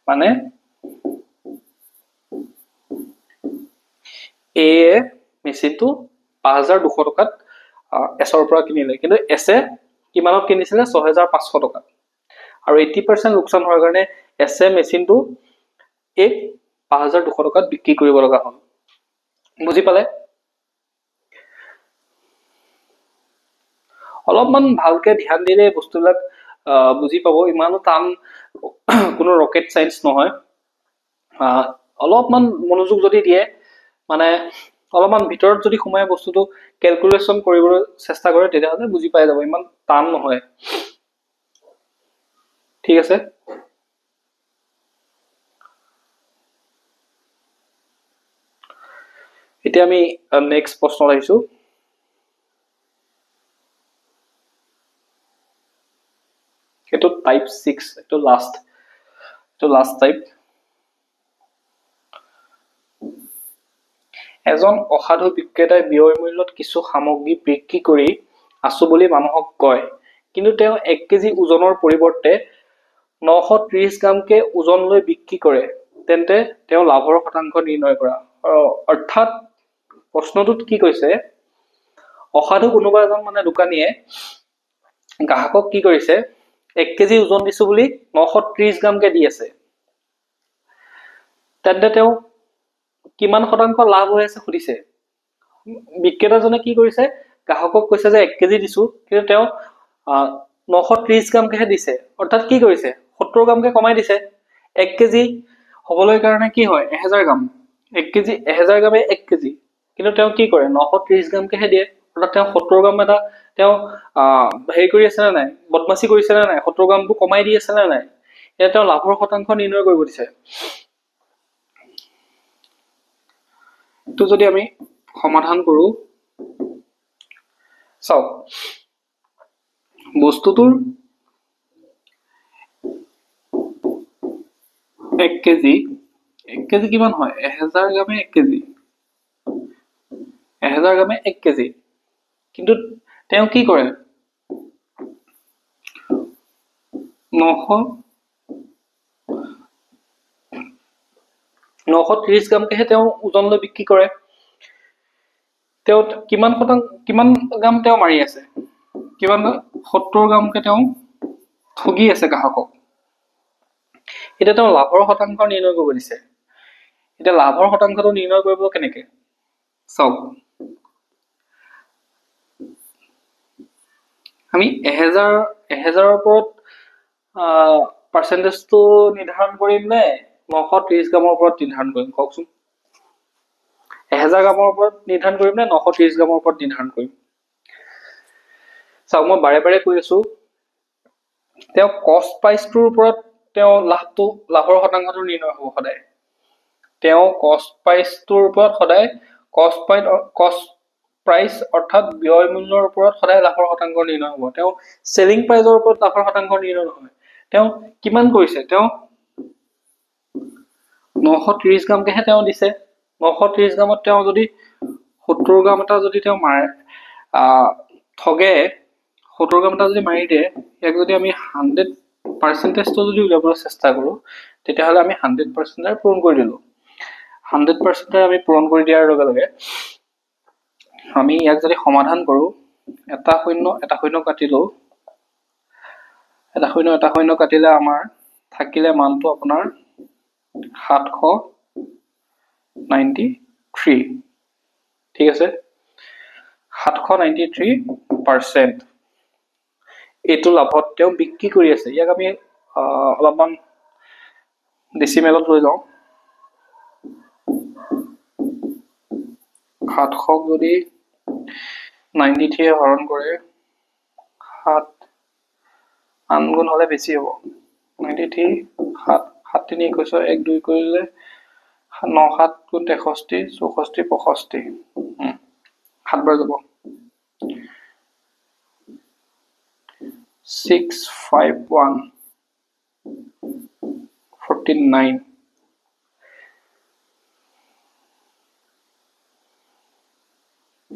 মানে এ মেচিনটো 5200 টকাত এছৰ পৰা কিনিলে কিন্তু এছে কিমানত কিনিছিলে 6500 টকা আৰু 80% লোকসান হোৱাৰ কাৰণে এছে মেচিনটো 5200 টকাত বিক্ৰী কৰিব লগা হ'ল বুজি পালে অলপমান ভালকে ধ্যান দিলে বস্তুবিলাক বুজি পাব ইমানো টান কোনো ৰকেট সায়েন্স নহয় অলপমান মনোযোগ যদি দিয়ে মানে অলপমান ভিতৰত যদি সোমাই বস্তুটো ক্যালকুলেশন কৰিবলৈ চেষ্টা কৰে তেতিয়াহলে বুজি পাই যাব ইমান টান নহয় ঠিক আছে এতিয়া আমি নেক্সট প্ৰশ্ন আহিছো এটো টাইপ 6 এটো লাস্ট টাইপ এজন অসাধু বিক্ৰেতাই ব্যয় মূল্যত কিছু সামগ্ৰী বিক্ৰী কৰি আছু বুলি মানুহক কয় কিন্তু তেওঁ 1 কেজি ওজনৰ পৰিৱৰ্তে 930 গ্ৰামকে ওজন লৈ বিক্ৰী কৰে তেন্তে তেওঁ লাভৰ শতাংশ নিৰ্ণয় কৰা অৰ্থাৎ প্ৰশ্নটোত কি কৈছে অসাধু কোনোবা এজন মানে দোকানীয়ে গ্ৰাহকক কি কৰিছে 1 কেজি ওজন দিছো বুলি 930 গ্ৰামকে দি আছে তেন্তে তেওঁ কিমান শতাংশ লাভ হৈ আছে খুদিছে বিক্ৰেতাজনে কি কৰিছে গ্ৰাহকক কৈছে যে 1 কেজি দিছো কিন্তু তেওঁ 930 গ্ৰামকে দিছে অৰ্থাৎ কি কৰিছে 70 গ্ৰামকে কমাই দিছে 1 কেজি হবলৈ কাৰণে কি হয় 1000 গ্ৰাম 1 কেজি 1000 গ্ৰামে 1 কেজি কিন্তু তেওঁ কি কৰে 930 গ্ৰামকে দিয়ে অৰ্থাৎ তেওঁ 70 গ্ৰাম এটা তেওঁ হেৰি কৰি আছে না নাই বদমাসি কৰিছে না নাই 70 গ্ৰামটো কমাই দি আছে না নাই এটা তেওঁ লাভৰ শতাংশ নিৰ্ণয় কৰিব দিছে তো যদি আমি সমাধান কৰো চাও বস্তুটোৰ 1 কেজি কিমান হয় 1000 গ্ৰামে 1 কেজি 1000 গ্ৰামে 1 কেজি কিন্তু তেওঁ কি কৰে 930 গ্ৰামকে তেওঁ ওজন লৈ বিক্ৰী কৰে তেওঁ কিমান গ্ৰাম তেওঁ মাৰি আছে কিমান 70 গ্ৰামকে তেওঁ ঠগি আছে গ্ৰাহকক। এতিয়া তেওঁ লাভৰ শতাংশ নিৰ্ণয় কৰিব দিছে। এতিয়া লাভৰ শতাংশটো নিৰ্ণয় কৰিব কেনেকে চাওক, আমি 1000ৰ ওপৰত পাৰ্চেন্টেজটো নিৰ্ধাৰণ কৰিম নে 930 গ্ৰামৰ ওপৰত নিৰ্ধাৰণ কৰিম কওকচোন? 1000 গ্ৰামৰ ওপৰত নিৰ্ধাৰণ কৰিম নে 930 গ্ৰামৰ ওপৰত নিৰ্ধাৰণ কৰিম? চাওক মই বাৰে বাৰে কৈ আছো, তেওঁ কষ্ট প্ৰাইচটোৰ ওপৰত তেওঁ লাভৰ শতাংশটো নিৰ্ণয় হ'ব সদায়। তেওঁ কষ্ট প্ৰাইচটোৰ ওপৰত সদায় কষ্ট প্ৰাইচ অৰ্থাৎ ব্যয় মূল্যৰ ওপৰত সদায় লাভৰ শতাংশ নিৰ্ণয় হ'ব। তেওঁ চেলিং প্ৰাইচৰ ওপৰত লাভৰ শতাংশ নিৰ্ণয় নহয়। তেওঁ কিমান কৰিছে, তেওঁ 930 গ্ৰামকেহে তেওঁ দিছে। 930 গ্ৰামত তেওঁ যদি 70 গ্ৰাম এটা যদি তেওঁ মাৰে ঠগে 70 গ্ৰাম এটা যদি মাৰি দিয়ে, ইয়াক যদি আমি 100% যদি উলিয়াবলৈ চেষ্টা কৰো, তেতিয়াহ'লে আমি 100% পূৰণ কৰি দিলো। 100% আমি পূৰণ কৰি দিয়াৰ লগে লগে আমি ইয়াক যদি সমাধান কৰো, এটা শূন্য কাটিলো, এটা শূন্য কাটিলে আমাৰ থাকিলে মানটো আপোনাৰ 793। ঠিক আছে, 793% এইটো লাভত তেওঁ বিক্ৰী কৰি আছে। ইয়াক আমি অলপমান ডেচিমেলত লৈ যাওঁ। 700 যদি 93 হৰণ কৰে 7 আন গুণ হলে বেছি হ'ব। 93 7 3 21 1 2 কৰিলে 9 7 গুণ 63 64 65 7 বাৰ যাব 651 49।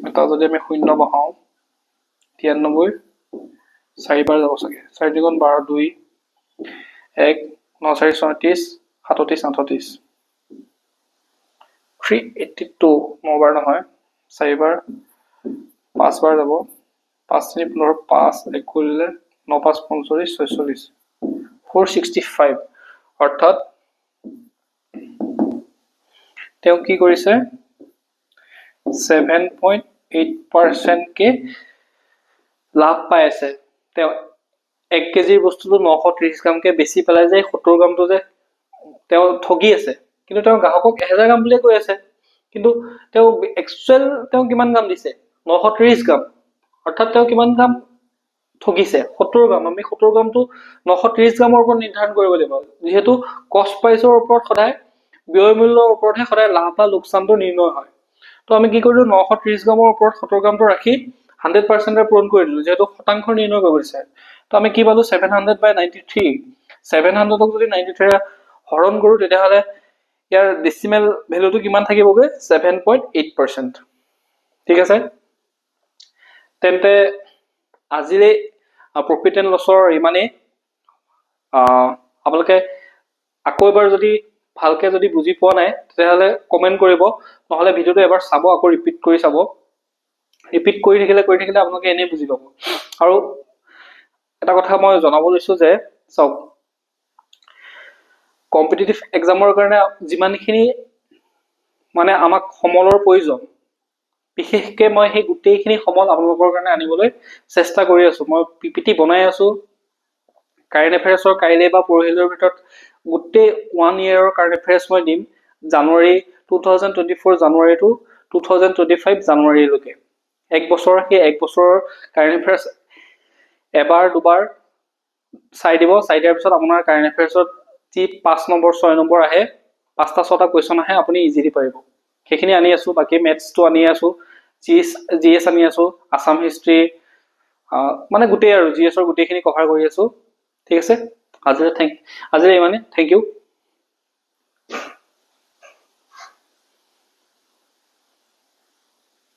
এটা যদি আমি শূন্য বহাও 93 4 বাৰ যাব চাগে 4 2 12 2 1 9 4 34 37 38 382 9 বাৰ নহয় 4 বাৰ 5 বাৰ যাব 5 3 15 5 1 কৰিলে 9 5 45 46 465। অৰ্থাৎ তেওঁ কি কৰিছে 7.8% কে লাভ পাই আছে। তেওঁ 1 কেজিৰ বস্তুটো 930 গ্ৰামকে বেছি পেলাই যায় 70 গ্ৰামটো যে তেওঁ ঠগি আছে, কিন্তু তেওঁ গ্ৰাহকক 1000 গ্ৰাম বুলিয়ে কৈ আছে, কিন্তু তেওঁ একচুৱেল তেওঁ কিমান গ্ৰাম দিছে 930 গ্ৰাম। অৰ্থাৎ তেওঁ কিমান গ্ৰাম ঠগিছে 70 গ্ৰাম। আমি 70 গ্ৰামটো 930 গ্ৰামৰ ওপৰত নিৰ্ধাৰণ কৰিব লাগিব, যিহেতু কষ্ট প্ৰাইচৰ ওপৰত সদায় ব্যয় মূল্যৰ ওপৰতহে সদায় লাভ বা লোকচানটো নিৰ্ণয় হয়। তো আমি কি কৰিলো 930 গ্ৰামৰ ওপৰত 70 গ্ৰামটো ৰাখি 100% পূৰণ কৰি দিলো, যেহেতু শতাংশ নিৰ্ণয় কৰিব দিছে। তো আমি কি পালো 700/93। 700ক যদি 93 হৰণ কৰো তেতিয়াহ'লে ইয়াৰ ডেচিমেল ভ্যালুটো কিমান থাকিবগৈ 7.8%। ঠিক আছে, তেন্তে আজিৰে প্ৰফিট এণ্ড লছৰ ইমানেই। আপোনালোকে আকৌ এবাৰ যদি ভালকে যদি বুজি পোৱা নাই তেতিয়াহ'লে কমেন্ট কৰিব, নহলে ভিডিওটো এবাৰ চাব, আকৌ ৰিপিট কৰি চাব। ৰিপিট কৰি থাকিলে আপোনালোকে এনেই বুজি পাব। আৰু এটা কথা মই জনাব লৈছো যে চাওক, কম্পিটিটিভ এক্সামৰ কাৰণে যিমানখিনি মানে আমাক সমলৰ প্ৰয়োজন, বিশেষকে মই সেই গোটেইখিনি সমল আপোনালোকৰ কাৰণে আনিবলৈ চেষ্টা কৰি আছো। মই পিপিটি বনাই আছো। কাৰেণ্ট এফেয়াৰ্ছৰ কাইলৈ বা পৰহিলৰ ভিতৰত গোটেই 1 year কাৰেণ্ট এফেয়াৰ্ছ মই দিম, জানুৱাৰী 2024 জানুৱাৰী টু 2025 জানুৱাৰীলৈকে। এক বছৰ, সেই এক বছৰৰ কাৰেণ্ট এফেয়াৰ্ছ এবাৰ দুবাৰ চাই দিব। চাই দিয়াৰ পিছত আপোনাৰ কাৰেণ্ট এফেয়াৰ্ছত যি 5 নম্বৰ 6 নম্বৰ আহে, 5টা 6টা কুৱেশ্যন আহে, আপুনি ইজিলি পাৰিব। সেইখিনি আনি আছো। বাকী মেথছটো আনি আছো, জিএছ আনি আছো, আছাম হিষ্ট্ৰী, মানে গোটেই আৰু জিএছৰ গোটেইখিনি কভাৰ কৰি আছো। ঠিক আছে, আজিলৈ ইমানে। Thank U.